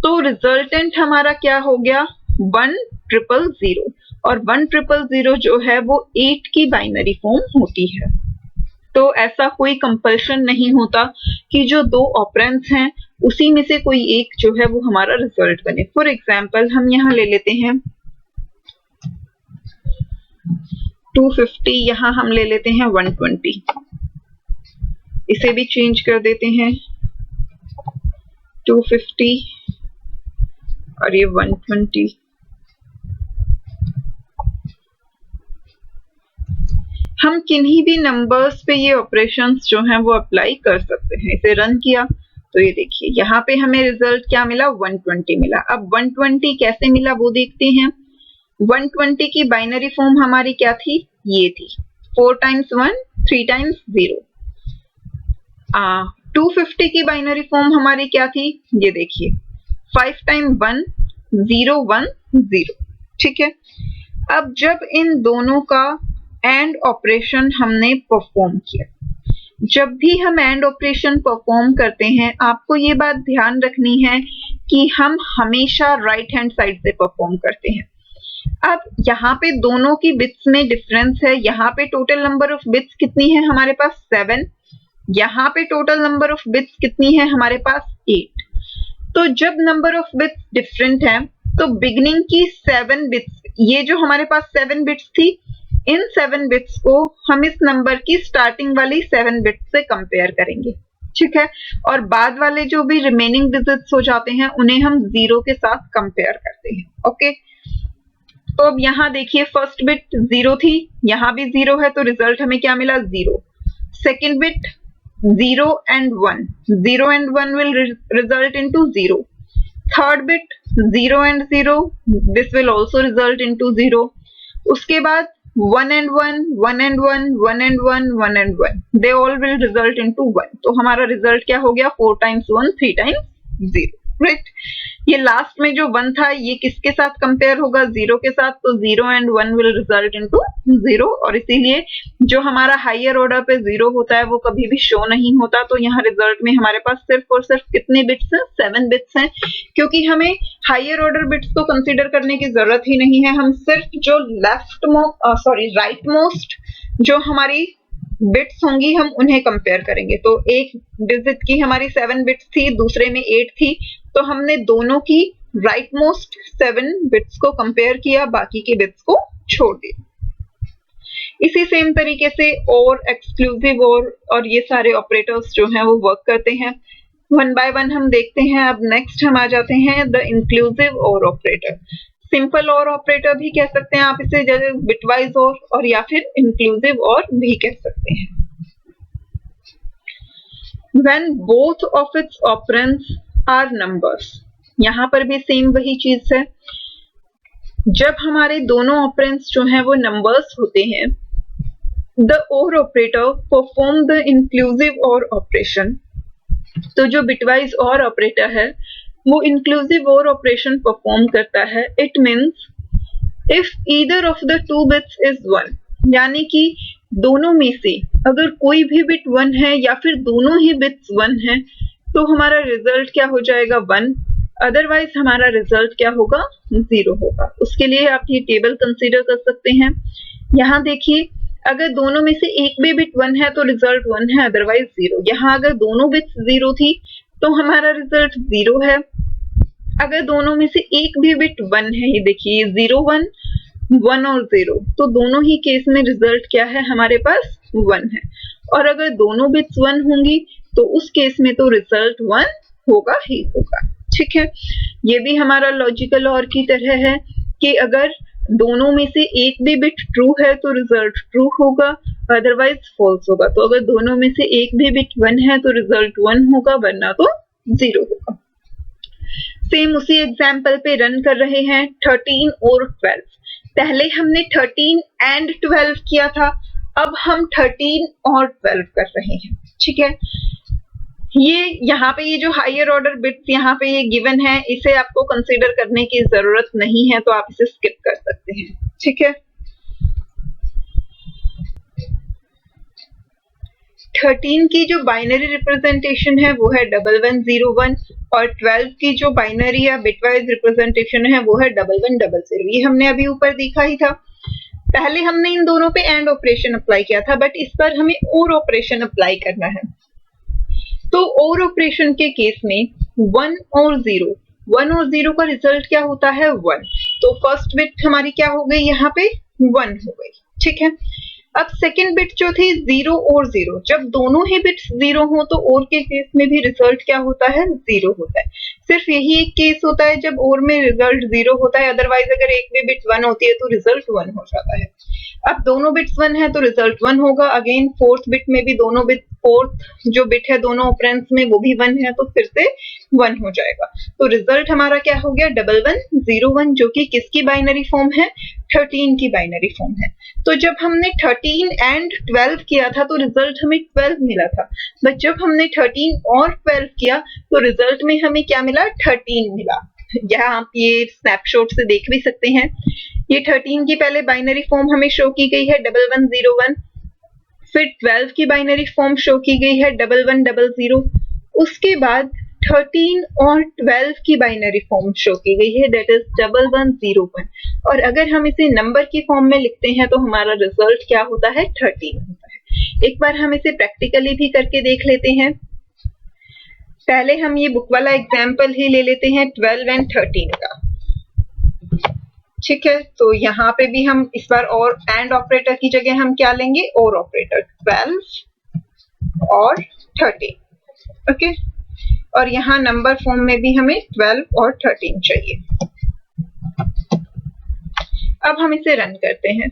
तो रिजल्टेंट हमारा क्या हो गया, 1000, और 1000 जो है वो 8 की बाइनरी फॉर्म होती है। तो ऐसा कोई कंपल्शन नहीं होता कि जो दो ऑपरेंड्स हैं उसी में से कोई एक जो है वो हमारा रिजल्ट बने। फॉर एग्जाम्पल हम यहाँ ले लेते हैं 250, यहाँ हम ले लेते हैं 120, इसे भी चेंज कर देते हैं 250 और ये 120। हम किन्हीं भी नंबर्स पे ये ऑपरेशंस जो हैं वो अप्लाई कर सकते हैं। इसे रन किया तो ये देखिए यहाँ पे हमें रिजल्ट क्या मिला, 120 मिला। अब 120 कैसे मिला वो देखते हैं। 120 की बाइनरी फॉर्म हमारी क्या थी, ये थी 4 टाइम्स 1 3 टाइम्स 0। 250 की बाइनरी फॉर्म हमारी क्या थी, ये देखिए 5 टाइम्स 1 0 1 0, ठीक है। अब जब इन दोनों का एंड ऑपरेशन हमने परफॉर्म किया, जब भी हम एंड ऑपरेशन परफॉर्म करते हैं आपको ये बात ध्यान रखनी है कि हम हमेशा राइट हैंड साइड से परफॉर्म करते हैं। अब यहाँ पे दोनों की बिट्स में डिफरेंस है। यहाँ पे टोटल नंबर ऑफ बिट्स कितनी है हमारे पास, 7। यहाँ पे टोटल नंबर ऑफ बिट्स कितनी है हमारे पास, 8। तो जब नंबर ऑफ बिट्स डिफरेंट है तो बिगिनिंग की 7 बिट्स, ये जो हमारे पास 7 बिट्स थी, इन 7 बिट्स को हम इस नंबर की स्टार्टिंग वाली 7 बिट्स से कंपेयर करेंगे, ठीक है। और बाद वाले जो भी रिमेनिंग डिजिट्स हो जाते हैं उन्हें हम 0 के साथ कंपेयर करते हैं, ओके। तो अब यहाँ देखिए फर्स्ट बिट 0 थी, यहाँ भी 0 है तो रिजल्ट हमें क्या मिला, 0। Second bit 0 and 1, 0 and 1 will result into 0। Third bit 0 and 0, this will also result into 0। उसके बाद 1 and 1, 1 and 1, 1 and 1, 1 and 1, they all will result into 1। तो हमारा रिजल्ट क्या हो गया, 4 टाइम्स 1 3 टाइम्स 0, राइट। ये लास्ट में जो 1 था ये किसके साथ कंपेयर होगा, 0 के साथ, तो 0 and 1 will result into 0। और इसीलिए जो हमारा हायर ऑर्डर पे 0 होता है वो कभी भी शो नहीं होता। तो यहाँ रिजल्ट में हमारे पास सिर्फ और सिर्फ कितने बिट्स हैं, 7 बिट्स हैं, क्योंकि हमें हायर ऑर्डर बिट्स को कंसीडर करने की जरूरत ही नहीं है। हम सिर्फ जो राइट मोस्ट जो हमारी बिट्स होंगी हम उन्हें कंपेयर करेंगे। तो एक डिजिट की हमारी 7 बिट्स थी, दूसरे में 8 थी, तो हमने दोनों की राइट मोस्ट 7 बिट्स को कंपेयर किया, बाकी के बिट्स को छोड़ दिया। इसी सेम तरीके से और एक्सक्लूसिव और ये सारे ऑपरेटर्स जो हैं वो वर्क करते हैं। वन बाय वन हम देखते हैं। अब नेक्स्ट हम आ जाते हैं द इंक्लूसिव और ऑपरेटर। सिंपल और ऑपरेटर भी कह सकते हैं आप इसे, जैसे बिटवाइज और या फिर इंक्लूसिव और भी कह सकते हैं। when both of its operands are numbers। यहाँ पर भी सेम वही चीज है, जब हमारे दोनों ऑपरेंड्स जो हैं वो नंबर्स होते हैं, द और ऑपरेटर परफॉर्म द इंक्लूसिव और ऑपरेशन। तो जो बिटवाइज और ऑपरेटर है वो इंक्लूसिव और ऑपरेशन परफॉर्म करता है। It means if either of the two bits is 1, यानी कि दोनों में से अगर कोई भी बिट 1 है या फिर दोनों ही बिट्स 1 है तो हमारा रिजल्ट क्या हो जाएगा 1, अदरवाइज हमारा रिजल्ट क्या होगा 0 होगा। उसके लिए आप ये टेबल कंसीडर कर सकते हैं। यहाँ देखिए, अगर दोनों में से एक भी बिट 1 है तो रिजल्ट 1 है, अदरवाइज 0। यहाँ अगर दोनों बिट्स 0 थी तो हमारा रिजल्ट 0 है। अगर दोनों में से एक भी बिट 1 है, ये देखिए 0 1 1 और 0, तो दोनों ही केस में रिजल्ट क्या है हमारे पास 1 है। और अगर दोनों बिट्स 1 होंगी तो उस केस में तो रिजल्ट 1 होगा ही होगा। ठीक है, ये भी हमारा लॉजिकल और की तरह है कि अगर दोनों में से एक भी बिट ट्रू है तो रिजल्ट ट्रू होगा, अदरवाइज फॉल्स होगा। तो अगर दोनों में से एक भी बिट 1 है तो रिजल्ट 1 होगा, वरना तो 0 होगा। सेम उसी एग्जाम्पल पे रन कर रहे हैं 13 और 12। पहले हमने 13 एंड 12 किया था, अब हम 13 और 12 कर रहे हैं। ठीक है, ये यहाँ पे ये जो हायर ऑर्डर बिट्स यहाँ पे ये गिवन है, इसे आपको कंसीडर करने की जरूरत नहीं है, तो आप इसे स्किप कर सकते हैं। ठीक है, 13 की जो बाइनरी रिप्रेजेंटेशन है वो है 1101 और 12 की जो बाइनरी या बिटवाइज रिप्रेजेंटेशन है वो है 1100। ये हमने अभी ऊपर देखा ही था। पहले हमने इन दोनों पे एंड ऑपरेशन अप्लाई किया था, बट इस बार हमें और ऑपरेशन अप्लाई करना है। तो और ऑपरेशन के केस में 1 और 0 का रिजल्ट क्या होता है 1। तो फर्स्ट बिट हमारी क्या हो गई, यहाँ पे 1 हो गई। ठीक है, अब सेकेंड बिट जो थी 0 और 0, जब दोनों ही बिट्स 0 हो तो और के केस में भी रिजल्ट क्या होता है 0 होता है। सिर्फ यही एक केस होता है जब और में रिजल्ट 0 होता है, अदरवाइज अगर एक भी बिट 1 होती है तो रिजल्ट 1 हो जाता है। अब दोनों बिट्स 1 है तो रिजल्ट 1 होगा। अगेन फोर्थ बिट में भी दोनों बिट, फोर्थ जो बिट है दोनों ऑपरेंड्स में वो भी 1 है, तो फिर से 1 हो जाएगा। तो रिजल्ट हमारा क्या हो गया 1101, जो कि किसकी बाइनरी फॉर्म है 13 की बाइनरी फॉर्म है। तो जब हमने 13 एंड 12 किया था तो रिजल्ट हमें 12 मिला था, बट जब हमने 13 और 12 किया तो रिजल्ट में हमें क्या मिला 13 मिला। यहाँ आप ये स्नैपशॉट से देख भी सकते हैं। ये 13 की पहले बाइनरी फॉर्म हमें शो की गई है 1101, फिर 12 की बाइनरी फॉर्म शो की गई है 1100, उसके बाद 13 और 12 की बाइनरी फॉर्म शो की गई है, दैट इज 1101। और अगर हम इसे नंबर की फॉर्म में लिखते हैं तो हमारा रिजल्ट क्या होता है 13 होता है। एक बार हम इसे प्रैक्टिकली भी करके देख लेते हैं। पहले हम ये बुक वाला एग्जाम्पल ही ले लेते हैं 12 एंड 13 का। ठीक है, तो यहाँ पे भी हम इस बार और एंड ऑपरेटर की जगह हम क्या लेंगे और ऑपरेटर 12 और 13। ओके, और यहाँ नंबर फॉर्म में भी हमें 12 और 13 चाहिए। अब हम इसे रन करते हैं।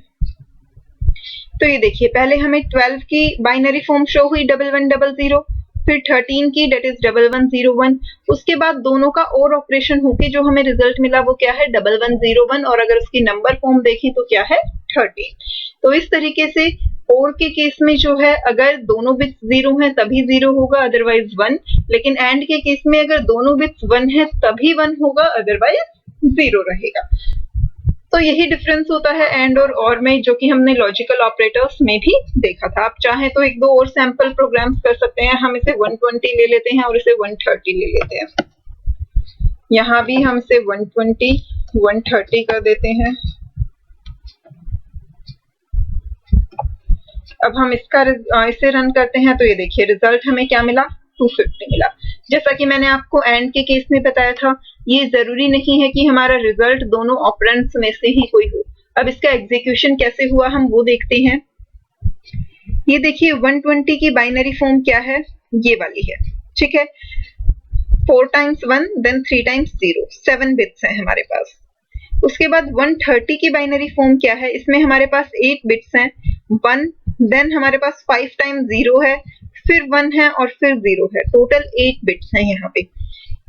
तो ये देखिए, पहले हमें 12 की बाइनरी फॉर्म शो हुई 1100, फिर 13 की डेट इज 1101, उसके बाद दोनों का और ऑपरेशन होके जो हमें रिजल्ट मिला वो क्या है 1101, और अगर उसकी नंबर फॉर्म देखें तो क्या है 13। तो इस तरीके से और के केस में जो है अगर दोनों बिट्स 0 हैं तभी 0 होगा, अदरवाइज 1। लेकिन एंड के केस में अगर दोनों बिट्स 1 है तभी 1 होगा, अदरवाइज 0 रहेगा। तो यही डिफरेंस होता है एंड और में, जो कि हमने लॉजिकल ऑपरेटर्स में भी देखा था। आप चाहें तो एक दो और सैंपल प्रोग्राम्स कर सकते हैं। हम इसे 120 ले लेते हैं और इसे 130 ले लेते हैं। यहाँ भी हम इसे 120 130 कर देते हैं। अब हम इसे रन करते हैं तो ये देखिए रिजल्ट हमें क्या मिला 250 मिला। जैसा कि मैंने आपको एंड के केस में बताया था, ये जरूरी नहीं है कि हमारा रिजल्ट दोनों ऑपरेंड्स में से ही कोई हो। अब इसका एग्जीक्यूशन कैसे हुआ हम वो देखते हैं। ये देखिए 120 की बाइनरी फॉर्म क्या है, ये वाली है। ठीक है, 4 times 1 then 3 times 0, 7 बिट्स हैं हमारे पास। उसके बाद 130 की बाइनरी फॉर्म क्या है, इसमें हमारे पास 8 बिट्स हैं। 1 देन हमारे पास 5 times 0 है, फिर 1 है और फिर 0 है। टोटल 8 बिट्स हैं यहाँ पे।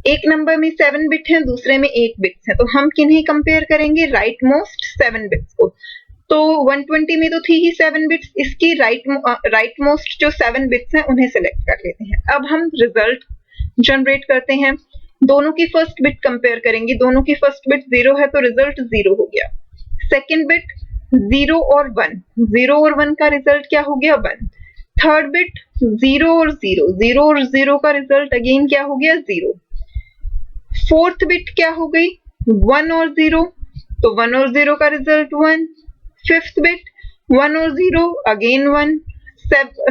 एक नंबर में 7 बिट है, दूसरे में 8 बिट्स है। तो हम किन्हें कंपेयर करेंगे? राइट मोस्ट 7 बिट्स को। तो 120 में तो थी ही 7 बिट्स, इसकी राइट मोस्ट जो 7 बिट्स हैं उन्हें सेलेक्ट कर लेते हैं। अब हम रिजल्ट जनरेट करते हैं। दोनों की फर्स्ट बिट कंपेयर करेंगे। दोनों की फर्स्ट बिट 0 है तो रिजल्ट 0 हो गया। सेकंड बिट 0 और 1, 0 और 1 का रिजल्ट क्या हो गया? 1। थर्ड बिट 0 और 0, 0 और 0 का रिजल्ट अगेन क्या हो गया? 0। फोर्थ बिट क्या हो गई? 1 और 0, तो 1 और 0 का रिजल्ट 1। फिफ्थ बिट 1 और 0 अगेन 1।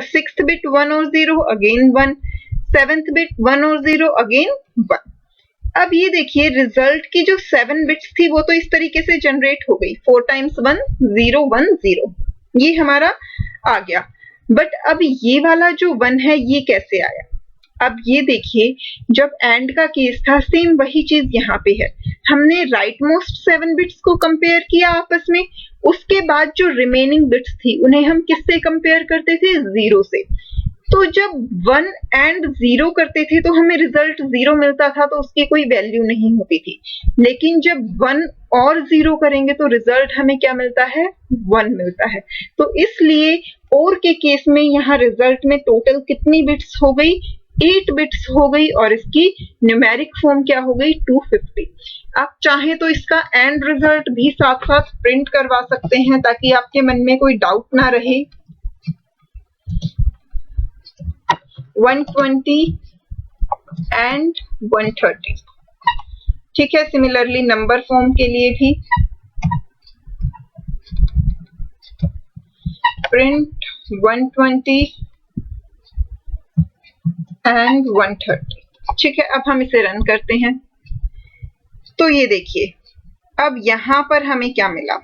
सिक्स्थ बिट 1 और 0 अगेन 1। सेवेंथ बिट 1 और 0 अगेन 1। अब ये देखिए रिजल्ट की जो 7 बिट्स थी वो तो इस तरीके से जनरेट हो गई, 4 टाइम्स 1 0 1 0, ये हमारा आ गया। बट अब ये वाला जो 1 है ये कैसे आया? अब ये देखिए जब एंड का केस था सेम वही चीज यहाँ पे है। हमने राइट मोस्ट 7 बिट्स को कंपेयर किया आपस में, उसके बाद जो रिमेनिंग बिट्स थी उन्हें हम किससे कंपेयर करते थे? 0 से। तो जब 1 एंड 0 करते थे तो हमें रिजल्ट 0 मिलता था, तो उसकी कोई वैल्यू नहीं होती थी। लेकिन जब 1 और 0 करेंगे तो रिजल्ट हमें क्या मिलता है? 1 मिलता है। तो इसलिए और के केस में यहाँ रिजल्ट में टोटल कितनी बिट्स हो गई? 8 बिट्स हो गई, और इसकी न्यूमेरिक फॉर्म क्या हो गई? 250। आप चाहें तो इसका एंड रिजल्ट भी साथ साथ प्रिंट करवा सकते हैं ताकि आपके मन में कोई डाउट ना रहे। 120 एंड 130, ठीक है। सिमिलरली नंबर फॉर्म के लिए भी प्रिंट 120 एंड 130, ठीक है। अब हम इसे रन करते हैं तो ये देखिए अब यहां पर हमें क्या मिला?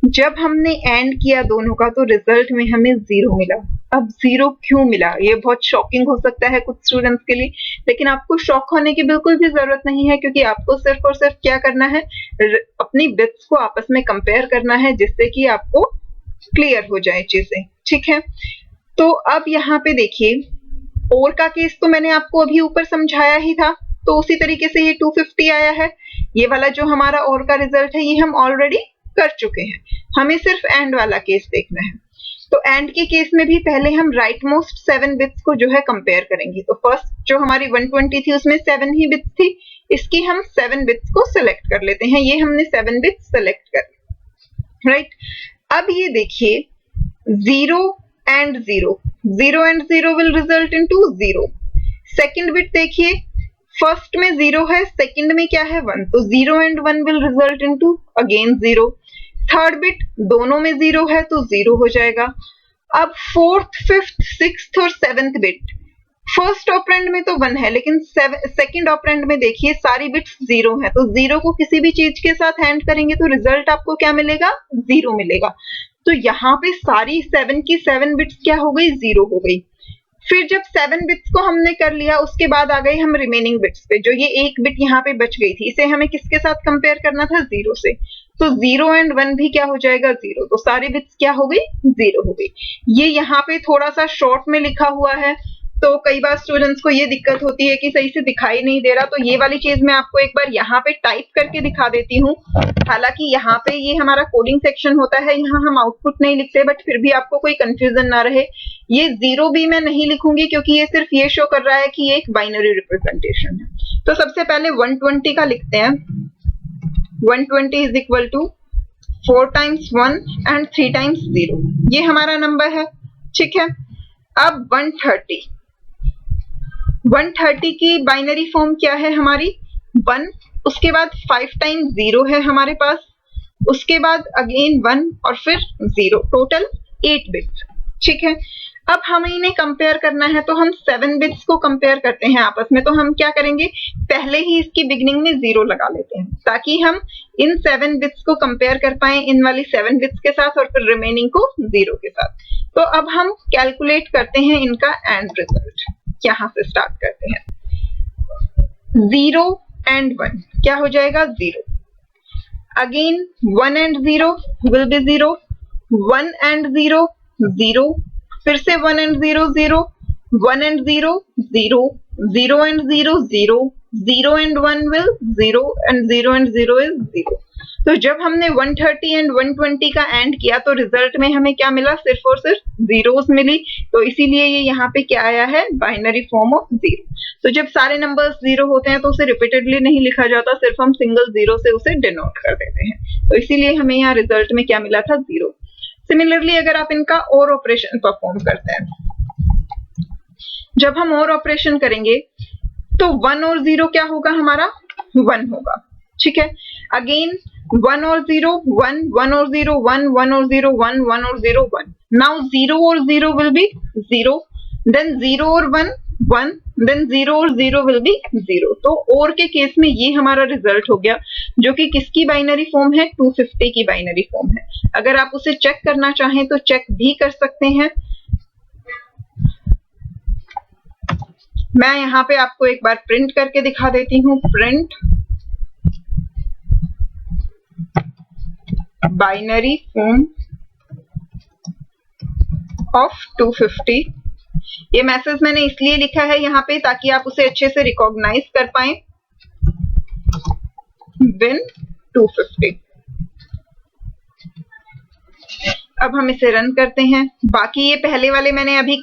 जब हमने एंड किया दोनों का तो रिजल्ट में हमें 0 मिला। अब 0 क्यों मिला? ये बहुत शॉकिंग हो सकता है कुछ स्टूडेंट्स के लिए, लेकिन आपको शॉक होने की बिल्कुल भी जरूरत नहीं है, क्योंकि आपको सिर्फ और सिर्फ क्या करना है? अपनी बिट्स को आपस में कंपेयर करना है, जिससे कि आपको क्लियर हो जाए चीजें, ठीक है। तो अब यहाँ पे देखिए और का केस तो मैंने आपको अभी ऊपर समझाया ही था, तो उसी तरीके से ये 250 आया है। ये वाला जो हमारा और का रिजल्ट है ये हम ऑलरेडी कर चुके हैं, हमें सिर्फ एंड वाला केस देखना है। तो एंड के केस में भी पहले हम राइट मोस्ट 7 बिट्स को जो है कंपेयर करेंगे। तो फर्स्ट जो हमारी 120 थी उसमें 7 ही बिट्स थी, इसकी हम 7 बिट्स को सिलेक्ट कर लेते हैं। ये हमने 7 बिट्स सिलेक्ट कर लिया, राइट। अब ये देखिए 0 and 0, 0 and 0 will result into 0। Second bit देखिए फर्स्ट में 0 है, सेकंड में क्या है? 1, तो 0 and 1 will result into again 0। Third bit दोनों में 0 है तो 0 हो जाएगा। अब फोर्थ, फिफ्थ, सिक्स्थ और सेवेंथ बिट, फर्स्ट ऑपरेंड में तो 1 है, लेकिन सेकंड ऑपरेंड में देखिए सारी बिट्स 0 है, तो 0 को किसी भी चीज के साथ एंड करेंगे तो रिजल्ट आपको क्या मिलेगा? 0 मिलेगा। तो यहाँ पे सारी 7 की 7 बिट्स क्या हो गई? 0 हो गई। फिर जब 7 बिट्स को हमने कर लिया उसके बाद आ गए हम रिमेनिंग बिट्स पे। जो ये एक बिट यहाँ पे बच गई थी इसे हमें किसके साथ कंपेयर करना था? 0 से। तो 0 एंड 1 भी क्या हो जाएगा? 0। तो सारी बिट्स क्या हो गई? 0 हो गई। ये यहाँ पे थोड़ा सा शॉर्ट में लिखा हुआ है, तो कई बार स्टूडेंट्स को ये दिक्कत होती है कि सही से दिखाई नहीं दे रहा, तो ये वाली चीज मैं आपको एक बार यहाँ पे टाइप करके दिखा देती हूँ। हालांकि यहाँ पे ये हमारा कोडिंग सेक्शन होता है, यहाँ हम आउटपुट नहीं लिखते, बट फिर भी आपको कोई कंफ्यूजन ना रहे, ये 0 भी मैं नहीं लिखूंगी क्योंकि ये सिर्फ ये शो कर रहा है कि ये एक बाइनरी रिप्रेजेंटेशन है। तो सबसे पहले 120 का लिखते हैं। 120 is equal to 4 times 1 and 3 times 0, ये हमारा नंबर है, ठीक है। अब 130 की बाइनरी फॉर्म क्या है हमारी? 1, उसके बाद 5 टाइम्स 0 है हमारे पास, उसके बाद अगेन 1 और फिर 0, टोटल 8 बिट्स, ठीक है। अब हमें इन्हें कंपेयर करना है तो हम 7 बिट्स को कंपेयर करते हैं आपस में। तो हम क्या करेंगे? पहले ही इसकी बिगिनिंग में 0 लगा लेते हैं ताकि हम इन 7 बिट्स को कंपेयर कर पाए इन वाली 7 बिट्स के साथ और फिर रिमेनिंग को 0 के साथ। तो अब हम कैलकुलेट करते हैं इनका एंड रिजल्ट। यहां से स्टार्ट करते हैं। 0 and 1 क्या हो जाएगा? 0। Again 1 and 0 will be 0, 1 and 0 0, फिर से 1 and 0 0, 1 and 0 0, 0 and 0 0, 0 and 1 will 0 and 0 and 0 is 0। तो जब हमने 130 एंड 120 का एंड किया तो रिजल्ट में हमें क्या मिला, सिर्फ और सिर्फ जीरोस मिली। तो इसीलिए ये यहाँ पे क्या आया है, बाइनरी फॉर्म ऑफ जीरो। तो जब सारे नंबर्स जीरो होते हैं तो उसे रिपीटेडली नहीं लिखा जाता, सिर्फ हम सिंगल जीरो से उसे डिनोट कर देते हैं। तो इसीलिए हमें यहाँ रिजल्ट में क्या मिला था, जीरो। सिमिलरली अगर आप इनका और ऑपरेशन परफॉर्म करते हैं, जब हम और ऑपरेशन करेंगे तो 1 और 0 क्या होगा हमारा, 1 होगा। ठीक है, अगेन 1 और 0 1, 1 और 0 1, 1 और 0 1, 1 और 0 1। नाउ 0 और 0 विल बी 0, देन 0 और 1 1, देन 0 और 0 विल बी 0। तो और के केस में ये हमारा रिजल्ट हो गया, जो कि किसकी बाइनरी फॉर्म है, 250 की बाइनरी फॉर्म है। अगर आप उसे चेक करना चाहें तो चेक भी कर सकते हैं। मैं यहाँ पे आपको एक बार प्रिंट करके दिखा देती हूँ। Print binary form of 250। ये मैसेज मैंने इसलिए लिखा है यहाँ पे ताकि आप उसे अच्छे से रिकॉग्नाइज कर पाए। विन 250। अब हम इसे रन करते हैं। बाकी ये पहले वाले मैंने अभी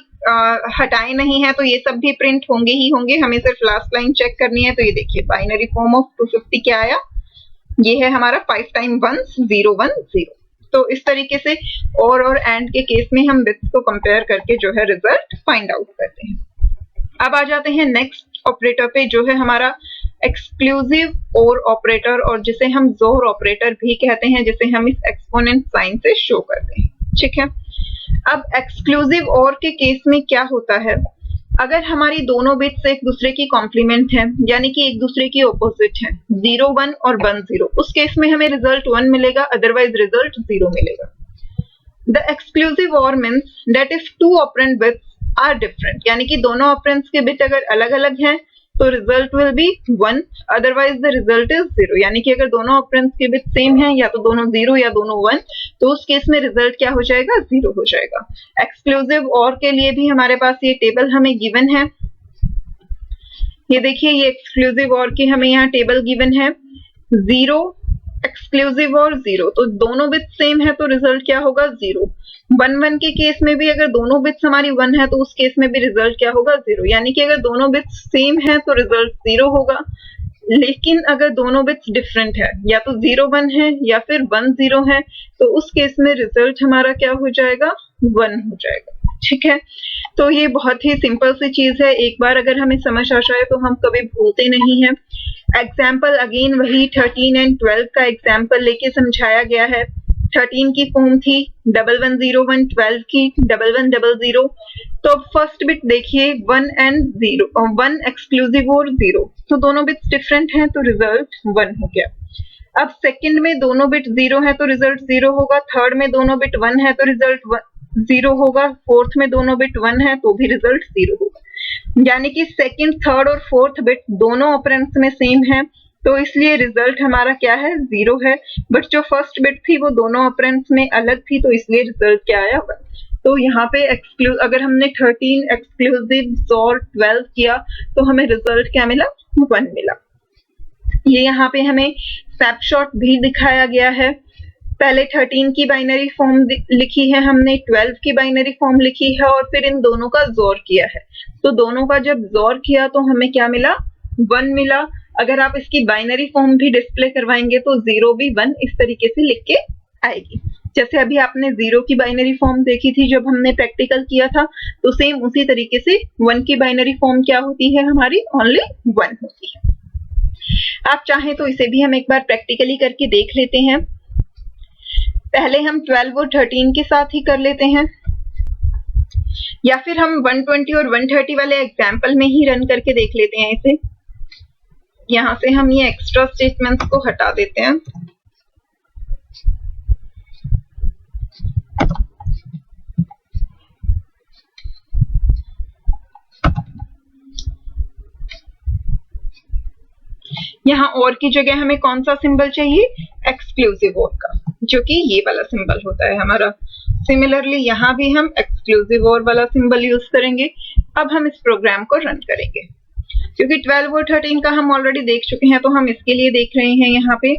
हटाए नहीं है, तो ये सब भी प्रिंट होंगे ही होंगे। हमें सिर्फ लास्ट लाइन चेक करनी है। तो ये देखिए बाइनरी फॉर्म ऑफ 250 क्या आया, ये है हमारा 5 टाइम 1 0 1 0। तो इस तरीके से और एंड के केस में हम बिट्स को कंपेयर करके जो है रिजल्ट फाइंड आउट करते हैं। अब आ जाते हैं नेक्स्ट ऑपरेटर पे, जो है हमारा एक्सक्लूसिव और ऑपरेटर, और जिसे हम जोर ऑपरेटर भी कहते हैं, जिसे हम इस एक्सपोनेंट साइन से शो करते हैं। ठीक है, अब एक्सक्लूसिव और के केस में क्या होता है, अगर हमारी दोनों बिट्स एक दूसरे की कॉम्प्लीमेंट है, यानी कि एक दूसरे की ऑपोजिट है, 0 1 और 1 0, उस केस में हमें रिजल्ट 1 मिलेगा, अदरवाइज रिजल्ट 0 मिलेगा। The exclusive or means that if two operand bits are different, यानी कि दोनों ऑपरेंड्स के बिट अगर अलग अलग हैं तो result will be 1, otherwise the result is 0। यानी कि अगर दोनों ऑपरेंड्स के बिट सेम हैं, या तो दोनों 0 या दोनों 1, तो उस केस में रिजल्ट क्या हो जाएगा, 0 हो जाएगा। एक्सक्लूसिव और के लिए भी हमारे पास ये टेबल हमें गिवन है। ये देखिए, ये एक्सक्लूसिव और की हमें यहाँ टेबल गिवन है। 0 एक्सक्लूसिव और 0, तो दोनों बिट सेम है तो रिजल्ट क्या होगा, 0। 1 1 के केस में भी अगर दोनों बिट्स हमारी 1 है तो उस केस में भी रिजल्ट क्या होगा, 0। यानी कि अगर दोनों बिट्स सेम है तो रिजल्ट 0 होगा। लेकिन अगर दोनों बिट्स डिफरेंट है, या तो 0 1 है या फिर 1 0 है, तो उस केस में रिजल्ट हमारा क्या हो जाएगा, 1 हो जाएगा। ठीक है, तो ये बहुत ही सिंपल सी चीज है। एक बार अगर हमें समझ आ जाए तो हम कभी भूलते नहीं है। एग्जाम्पल अगेन वही 13 एंड 12 का एग्जाम्पल लेके समझाया गया है। 13 की फॉर्म थी 1101, 12 की 1100। तो फर्स्ट बिट देखिए 1 एंड 0, 1 एक्सक्लूसिव और 0, तो दोनों बिट्स डिफरेंट हैं तो रिजल्ट 1 हो गया। अब सेकंड में दोनों बिट 0 है तो रिजल्ट 0 होगा। थर्ड में दोनों बिट 1 है तो रिजल्ट 0 होगा। फोर्थ में दोनों बिट 1 है तो भी रिजल्ट 0 होगा। यानी कि सेकंड, थर्ड और फोर्थ बिट दोनों ऑपरेंड्स में सेम है, तो इसलिए रिजल्ट हमारा क्या है, 0 है। बट जो फर्स्ट बिट थी वो दोनों ऑपरेंड्स में अलग थी, तो इसलिए रिजल्ट क्या आया, 1। तो यहाँ पे अगर हमने 13 एक्सक्लूसिव और 12 किया तो हमें रिजल्ट क्या मिला, 1 मिला। ये यहाँ पे हमें स्नैपशॉट भी दिखाया गया है। पहले 13 की बाइनरी फॉर्म लिखी है हमने, 12 की बाइनरी फॉर्म लिखी है, और फिर इन दोनों का जोर किया है। तो दोनों का जब जोर किया तो हमें क्या मिला, 1 मिला। अगर आप इसकी बाइनरी फॉर्म भी डिस्प्ले करवाएंगे तो 0 भी 1 इस तरीके से लिख के आएगी। जैसे अभी आपने 0 की बाइनरी फॉर्म देखी थी जब हमने प्रैक्टिकल किया था, तो सेम उसी तरीके से 1 की बाइनरी फॉर्म क्या होती है हमारी, ओनली 1 होती है। आप चाहें तो इसे भी हम एक बार प्रैक्टिकली करके देख लेते हैं। पहले हम 12 और 13 के साथ ही कर लेते हैं, या फिर हम 120 और 130 वाले एग्जाम्पल में ही रन करके देख लेते हैं इसे। यहाँ से हम ये एक्स्ट्रा स्टेटमेंट्स को हटा देते हैं। यहाँ और की जगह हमें कौन सा सिंबल चाहिए, एक्सक्लूसिव और का, जो कि ये वाला सिंबल होता है हमारा। सिमिलरली यहाँ भी हम एक्सक्लूसिव और वाला सिंबल यूज करेंगे। अब हम इस प्रोग्राम को रन करेंगे। क्योंकि 12 और 13 का हम ऑलरेडी देख चुके हैं तो हम इसके लिए देख रहे हैं यहाँ पे।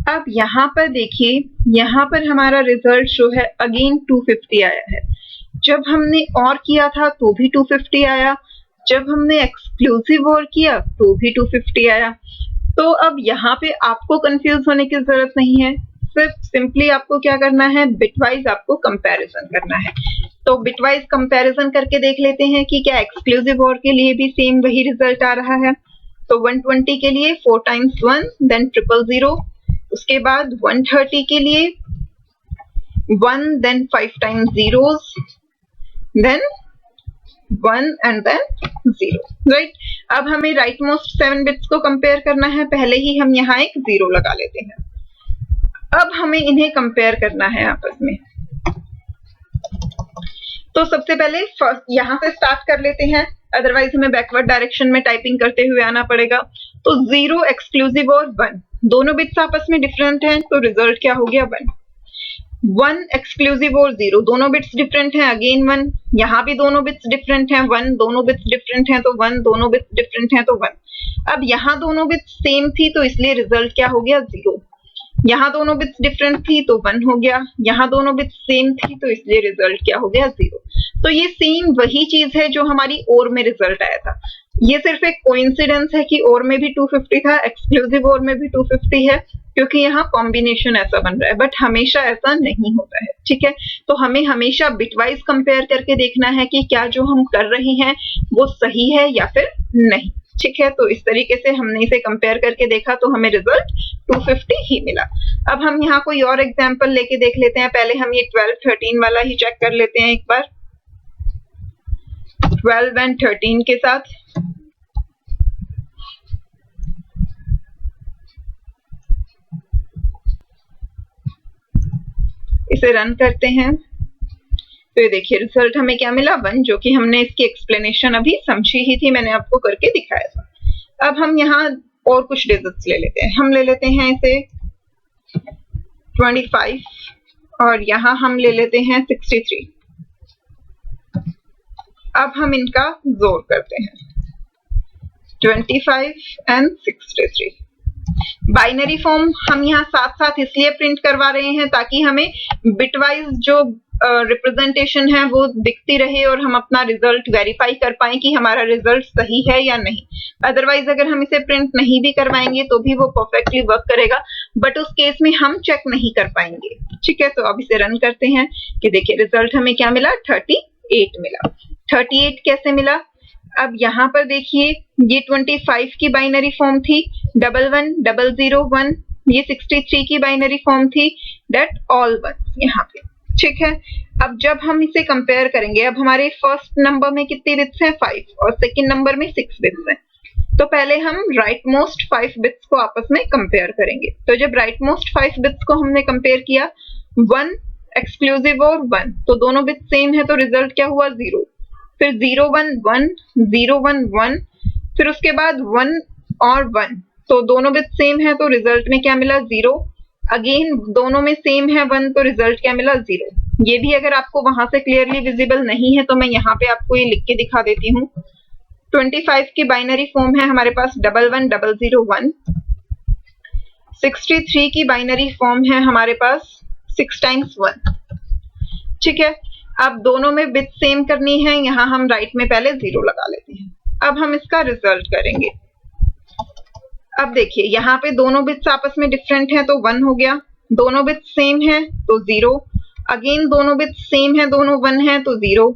अब यहाँ पर देखिए, यहाँ पर हमारा रिजल्ट जो है अगेन 250 आया है। जब हमने और किया था तो भी 250 आया, जब हमने एक्सक्लूसिव और किया तो भी 250 आया। तो अब यहाँ पे आपको कंफ्यूज होने की जरूरत नहीं है, सिर्फ सिंपली आपको क्या करना है, बिटवाइज आपको कंपैरिजन करना है। तो बिटवाइज कंपैरिजन करके देख लेते हैं कि क्या एक्सक्लूसिव और के लिए भी सेम वही रिजल्ट आ रहा है। तो 120 के लिए 4 times 1 देन 000, उसके बाद 130 के लिए 1 then 5 times zeros then 1 and then 0, right. अब हमें राइट मोस्ट 7 बिट्स को कंपेयर करना है। पहले ही हम यहाँ एक 0 लगा लेते हैं। अब हमें इन्हें कंपेयर करना है आपस में। तो सबसे पहले यहाँ से स्टार्ट कर लेते हैं, अदरवाइज हमें बैकवर्ड डायरेक्शन में टाइपिंग करते हुए आना पड़ेगा। तो 0 एक्सक्लूसिव और 1 दोनों बिट्स आपस में डिफरेंट हैं, तो रिजल्ट क्या हो गया 1। 1 एक्सक्लूसिव और 0 दोनों बिट्स डिफरेंट हैं, अगेन 1। यहाँ भी दोनों बिट्स डिफरेंट हैं, 1 दोनों बिट्स डिफरेंट हैं तो 1, दोनों बिट्स डिफरेंट हैं तो 1। अब यहाँ दोनों बिट्स सेम थी तो इसलिए रिजल्ट क्या हो गया 0। यहाँ दोनों बिट्स डिफरेंट थी तो 1 हो गया, यहाँ दोनों बिट्स सेम थी तो इसलिए रिजल्ट क्या हो गया 0। तो ये सेम वही चीज है जो हमारी और में रिजल्ट आया था। ये सिर्फ एक कोइंसिडेंस है कि और में भी 250 था, एक्सक्लूसिव और में भी 250 है, क्योंकि यहाँ कॉम्बिनेशन ऐसा बन रहा है, बट हमेशा ऐसा नहीं होता है, ठीक है। तो हमें हमेशा बिटवाइज कंपेयर करके देखना है कि क्या जो हम कर रहे हैं वो सही है या फिर नहीं, ठीक है। तो इस तरीके से हमने इसे कंपेयर करके देखा तो हमें रिजल्ट 250 ही मिला। अब हम यहाँ कोई और एग्जांपल लेके देख लेते हैं। पहले हम ये 12-13 वाला ही चेक कर लेते हैं एक बार, 12 एंड 13 के साथ। इसे रन करते हैं तो ये देखिए रिजल्ट हमें क्या मिला 1, जो कि हमने इसकी एक्सप्लेनेशन अभी समझी ही थी, मैंने आपको करके दिखाया था। अब हम यहाँ और कुछ डिजिट्स ले लेते हैं। हम ले लेते हैं इसे 25 और यहाँ हम ले लेते हैं 63। अब हम इनका जोड़ करते हैं 25 एंड 63। बाइनरी फॉर्म हम यहाँ साथ साथ इसलिए प्रिंट करवा रहे हैं ताकि हमें बिटवाइज जो रिप्रेजेंटेशन है वो दिखती रहे और हम अपना रिजल्ट वेरीफाई कर पाए कि हमारा रिजल्ट सही है या नहीं। अदरवाइज अगर हम इसे प्रिंट नहीं भी करवाएंगे तो भी वो परफेक्टली वर्क करेगा, बट उस केस में हम चेक नहीं कर पाएंगे, ठीक है। तो अब इसे रन करते हैं कि देखिए रिजल्ट हमें क्या मिला 38 मिला। 38 कैसे मिला? अब यहाँ पर देखिए ये 25 की बाइनरी फॉर्म थी 110001, ये 63 की बाइनरी फॉर्म थी डेट ऑल 1 यहाँ पे, ठीक है। अब जब हम इसे कंपेयर करेंगे, अब हमारे फर्स्ट नंबर में कितने बिट्स हैं 5 और सेकंड नंबर में 6 बिट्स हैं, तो पहले हम राइट मोस्ट 5 बिट्स को आपस में कंपेयर करेंगे। तो जब राइट मोस्ट 5 बिट्स को हमने कंपेयर किया 1 एक्सक्लूसिव और 1, तो दोनों बिट्स सेम है तो रिजल्ट क्या हुआ 0। फिर 0 1 1 0 1 1, फिर उसके बाद 1 और 1, तो दोनों बिट्स सेम है तो रिजल्ट में क्या मिला 0। अगेन दोनों में सेम है 1, तो रिजल्ट क्या मिला 0। ये भी अगर आपको वहां से क्लियरली विजिबल नहीं है तो मैं यहाँ पे आपको ये लिख के दिखा देती हूँ। 25 की बाइनरी फॉर्म है हमारे पास 11001। 63 की बाइनरी फॉर्म है हमारे पास 6 times 1, ठीक है। अब दोनों में बिट सेम करनी है, यहाँ हम राइट में पहले 0 लगा लेते हैं। अब हम इसका रिजल्ट करेंगे। अब देखिए यहाँ पे दोनों बिट्स आपस में डिफरेंट हैं तो 1 हो गया, दोनों बिट्स सेम है तो 0, अगेन दोनों बिट्स सेम है दोनों 1 है तो 0।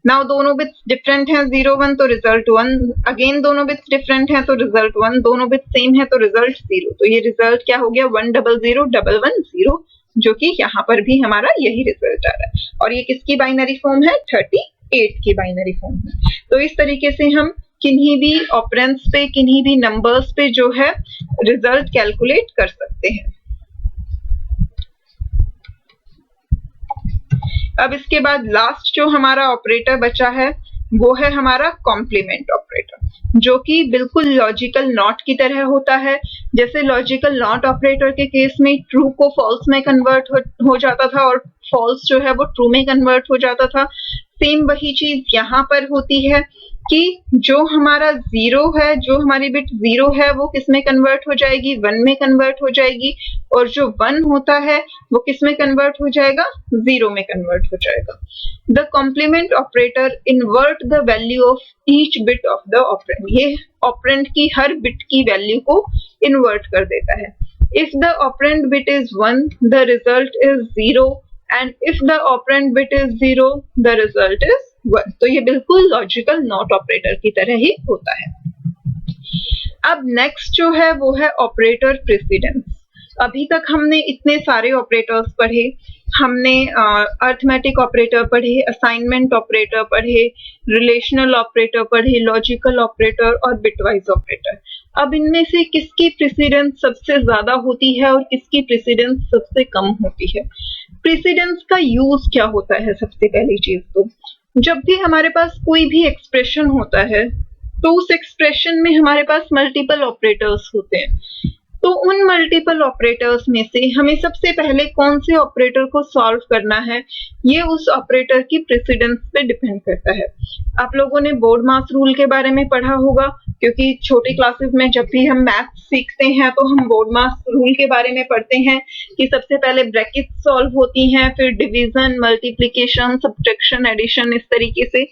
नाउ दोनों बिट्स डिफरेंट हैं 0 1 तो रिजल्ट 1, अगेन दोनों बिट्स डिफरेंट हैं तो रिजल्ट 1, दोनों बिट्स सेम है तो रिजल्ट 0। तो ये रिजल्ट क्या हो गया 100110, जो कि यहाँ पर भी हमारा यही रिजल्ट आ रहा है। और ये किसकी बाइनरी फॉर्म है 38 की बाइनरी फॉर्म है। तो इस तरीके से हम किन्हीं भी ऑपरेंड्स पे, किन्हीं भी नंबर्स पे जो है रिजल्ट कैलकुलेट कर सकते हैं। अब इसके बाद लास्ट जो हमारा ऑपरेटर बचा है वो है हमारा कॉम्प्लीमेंट ऑपरेटर, जो कि बिल्कुल लॉजिकल नॉट की तरह होता है, जैसे लॉजिकल नॉट ऑपरेटर के केस में ट्रू को फॉल्स में कन्वर्ट हो जाता था और फॉल्स जो है वो ट्रू में कन्वर्ट हो जाता था। सेम वही चीज यहाँ पर होती है कि जो हमारा जीरो है, जो हमारी बिट जीरो है, वो किस में कन्वर्ट हो जाएगी, 1 में कन्वर्ट हो जाएगी, और जो 1 होता है वो किस में कन्वर्ट हो जाएगा, 0 में कन्वर्ट हो जाएगा। The complement operator invert the value of each bit of the operand, ये ऑपरेंड की हर बिट की वैल्यू को इन्वर्ट कर देता है। If the operand bit is 1 the result is 0 and if the operand bit is 0 the result is 1। तो ये बिल्कुल लॉजिकल नॉट ऑपरेटर की तरह ही होता है। अब नेक्स्ट जो है वो है ऑपरेटर प्रेसिडेंस। अभी तक हमने इतने सारे ऑपरेटर्स पढ़े, हमने अर्थमेटिक ऑपरेटर पढ़े, असाइनमेंट ऑपरेटर पढ़े, रिलेशनल ऑपरेटर पढ़े, लॉजिकल ऑपरेटर और बिटवाइज ऑपरेटर। अब इनमें से किसकी प्रेसिडेंस सबसे ज्यादा होती है और किसकी प्रेसिडेंस सबसे कम होती है? प्रेसिडेंस का यूज क्या होता है? सबसे पहली चीज तो जब भी हमारे पास कोई भी एक्सप्रेशन होता है तो उस एक्सप्रेशन में हमारे पास मल्टीपल ऑपरेटर्स होते हैं। तो उन मल्टीपल ऑपरेटर्स में से हमें सबसे पहले कौन से ऑपरेटर को सॉल्व करना है, ये उस ऑपरेटर की प्रेसिडेंस पे डिपेंड करता है। आप लोगों ने बोर्ड मास रूल के बारे में पढ़ा होगा, क्योंकि छोटी क्लासेस में जब भी हम मैथ सीखते हैं तो हम बोर्ड मास रूल के बारे में पढ़ते हैं कि सबसे पहले ब्रैकेट सॉल्व होती हैं, फिर डिवीजन, मल्टीप्लिकेशन, सब्ट्रैक्शन, एडिशन, इस तरीके से।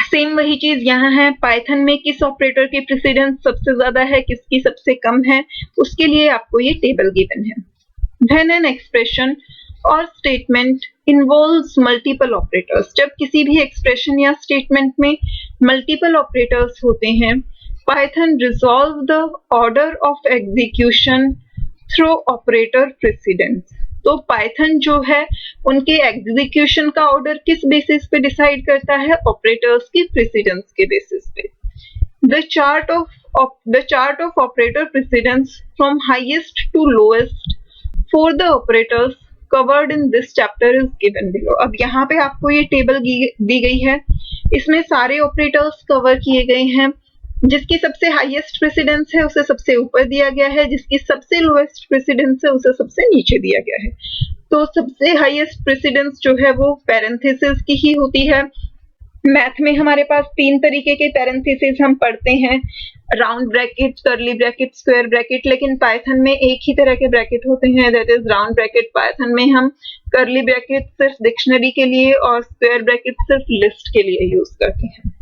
सेम वही चीज यहाँ है। पाइथन में किस ऑपरेटर की प्रेसिडेंस सबसे ज्यादा है, किसकी सबसे कम है, उसके लिए आपको ये टेबल गिवन है। When an expression or statement involves multiple operators, जब किसी भी एक्सप्रेशन या स्टेटमेंट में मल्टीपल ऑपरेटर्स होते हैं, Python resolve the order of execution through operator precedence। तो पाइथन जो है उनके एग्जीक्यूशन का ऑर्डर किस बेसिस पे डिसाइड करता है? ऑपरेटर्स की प्रेसिडेंस के बेसिस पे। The chart of operator precedence from highest to lowest for the operators covered in this chapter is given below. अब यहाँ पे आपको ये टेबल दी गई है, इसमें सारे ऑपरेटर्स कवर किए गए हैं। जिसकी सबसे हाईएस्ट प्रेसिडेंस है उसे सबसे ऊपर दिया गया है, जिसकी सबसे लोएस्ट प्रेसिडेंस है उसे सबसे नीचे दिया गया है। तो सबसे हाईएस्ट प्रेसिडेंस जो है वो पैरेंथेसिस की ही होती है। मैथ में हमारे पास 3 तरीके के पैरेंथेसिस हम पढ़ते हैं, round bracket, curly bracket, square bracket, लेकिन पाइथन में एक ही तरह के ब्रैकेट होते हैं, that is round bracket. Python में हम कर्ली ब्रैकेट सिर्फ डिक्शनरी के लिए और स्क्वायर ब्रैकेट सिर्फ लिस्ट के लिए यूज करते हैं।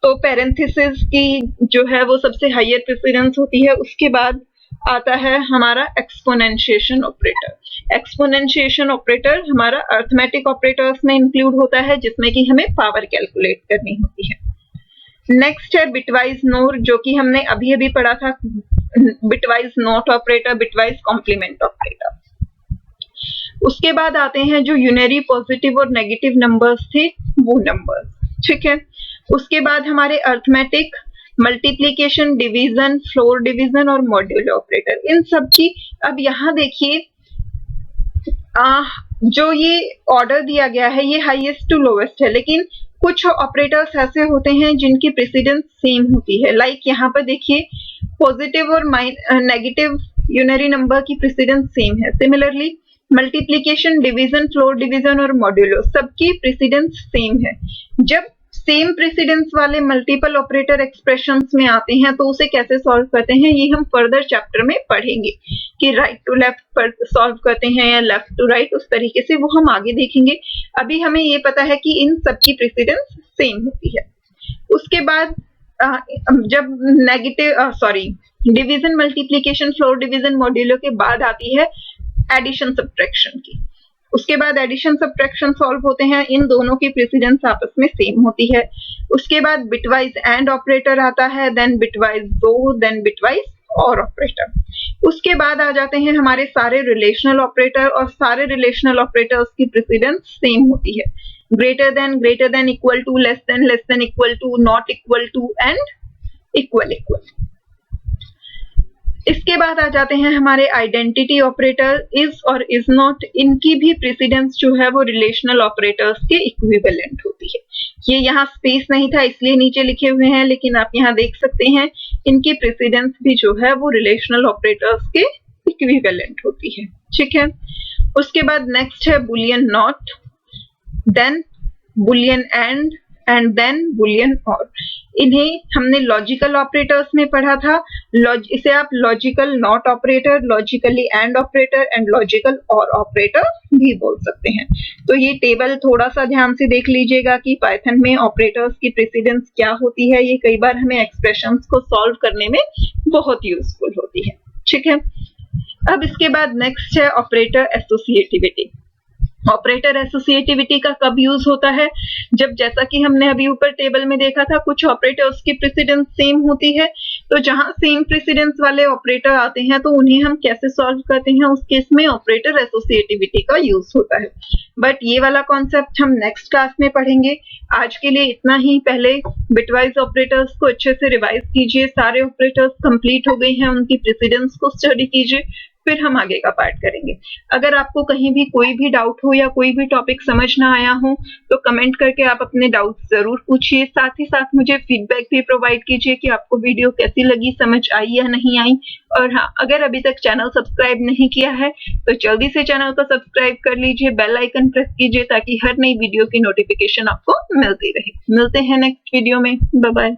तो पैरेंथेसिस की जो है वो सबसे हाईयर प्रेसिडेंस होती है। उसके बाद आता है हमारा एक्सपोनेंशिएशन ऑपरेटर। एक्सपोनेंशिएशन ऑपरेटर हमारा अर्थमेटिक ऑपरेटर्स में इंक्लूड होता है, जिसमें कि हमें पावर कैलकुलेट करनी होती है। नेक्स्ट है बिटवाइज नोर, जो कि हमने अभी अभी पढ़ा था, bitwise not operator, bitwise complement operator. उसके बाद आते हैं जो यूनरी पॉजिटिव और नेगेटिव नंबर्स थे, वो नंबर्स, ठीक है। उसके बाद हमारे arithmetic, multiplication, division, floor division और मॉड्यूलो ऑपरेटर, इन सब की। अब यहाँ देखिए जो ये ऑर्डर दिया गया है ये हाईएस्ट टू लोवेस्ट है, लेकिन कुछ ऑपरेटर्स ऐसे होते हैं जिनकी प्रेसिडेंस सेम होती है। लाइक यहाँ पर देखिए पॉजिटिव और नेगेटिव यूनरी नंबर की प्रेसिडेंस सेम है। Similarly multiplication, division, floor division और मॉड्यूलो सबकी प्रेसिडेंस सेम है। जब सेम प्रेसिडेंस वाले मल्टीपल ऑपरेटर एक्सप्रेशंस में आते हैं तो उसे कैसे सॉल्व करते हैं, ये हम फर्दर चैप्टर में पढ़ेंगे कि राइट टू लेफ्ट पर सॉल्व करते हैं या लेफ्ट टू राइट, उस तरीके से वो हम आगे देखेंगे। अभी हमें ये पता है कि इन सबकी प्रेसिडेंस सेम होती है। उसके बाद जब division, multiplication, floor division, modulo के बाद आती है एडिशन सब्ट्रैक्शन की। उसके बाद एडिशन सब्ट्रैक्शन सॉल्व होते हैं, इन दोनों की प्रेसिडेंस आपस में सेम होती है। उसके बाद बिटवाइज एंड ऑपरेटर आता है, देन बिटवाइज दो, देन बिटवाइज और ऑपरेटर। उसके बाद आ जाते हैं हमारे सारे रिलेशनल ऑपरेटर, और सारे रिलेशनल ऑपरेटर्स की प्रेसिडेंस सेम होती है। Greater than, equal to, less than equal to, not equal to and equal. इसके बाद आ जाते हैं हमारे आइडेंटिटी ऑपरेटर। इज और इज नॉट, इनकी भी प्रेसिडेंस जो है वो रिलेशनल ऑपरेटर्स के इक्विवेलेंट होती है। ये यहाँ स्पेस नहीं था इसलिए नीचे लिखे हुए हैं, लेकिन आप यहाँ देख सकते हैं इनकी प्रेसिडेंस भी जो है वो रिलेशनल ऑपरेटर्स के इक्विवेलेंट होती है। ठीक है, उसके बाद नेक्स्ट है boolean not, then boolean and then boolean or. इन्हें हमने लॉजिकल ऑपरेटर्स में पढ़ा था। इसे आप logical not operator, logically and operator and logical और ऑपरेटर भी बोल सकते हैं। तो ये टेबल थोड़ा सा ध्यान से देख लीजिएगा कि पाइथन में ऑपरेटर्स की प्रेसिडेंस क्या होती है। ये कई बार हमें एक्सप्रेशंस को सॉल्व करने में बहुत यूजफुल होती है। ठीक है, अब इसके बाद नेक्स्ट है ऑपरेटर एसोसिएटिविटी। ऑपरेटर एसोसिएटिविटी का कब यूज होता है? जब, जैसा कि हमने अभी ऊपर टेबल में देखा था, कुछ ऑपरेटर्स की प्रेसिडेंस सेम होती है, तो जहां सेम प्रेसिडेंस वाले ऑपरेटर आते हैं तो उन्हें हम कैसे सॉल्व करते हैं, उस केस में ऑपरेटर एसोसिएटिविटी का यूज होता है। बट ये वाला कॉन्सेप्ट हम नेक्स्ट क्लास में पढ़ेंगे। आज के लिए इतना ही। पहले बिटवाइज ऑपरेटर्स को अच्छे से रिवाइज कीजिए। सारे ऑपरेटर्स कंप्लीट हो गए हैं, उनकी प्रेसिडेंस को स्टडी कीजिए, फिर हम आगे का पार्ट करेंगे। अगर आपको कहीं भी कोई भी डाउट हो या कोई भी टॉपिक समझ ना आया हो तो कमेंट करके आप अपने डाउट्स जरूर पूछिए। साथ ही साथ मुझे फीडबैक भी प्रोवाइड कीजिए कि आपको वीडियो कैसी लगी, समझ आई या नहीं आई। और हाँ, अगर अभी तक चैनल सब्सक्राइब नहीं किया है तो जल्दी से चैनल को सब्सक्राइब कर लीजिए, बेल आइकन प्रेस कीजिए ताकि हर नई वीडियो की नोटिफिकेशन आपको मिलती रहे। मिलते हैं नेक्स्ट वीडियो में। Bye bye.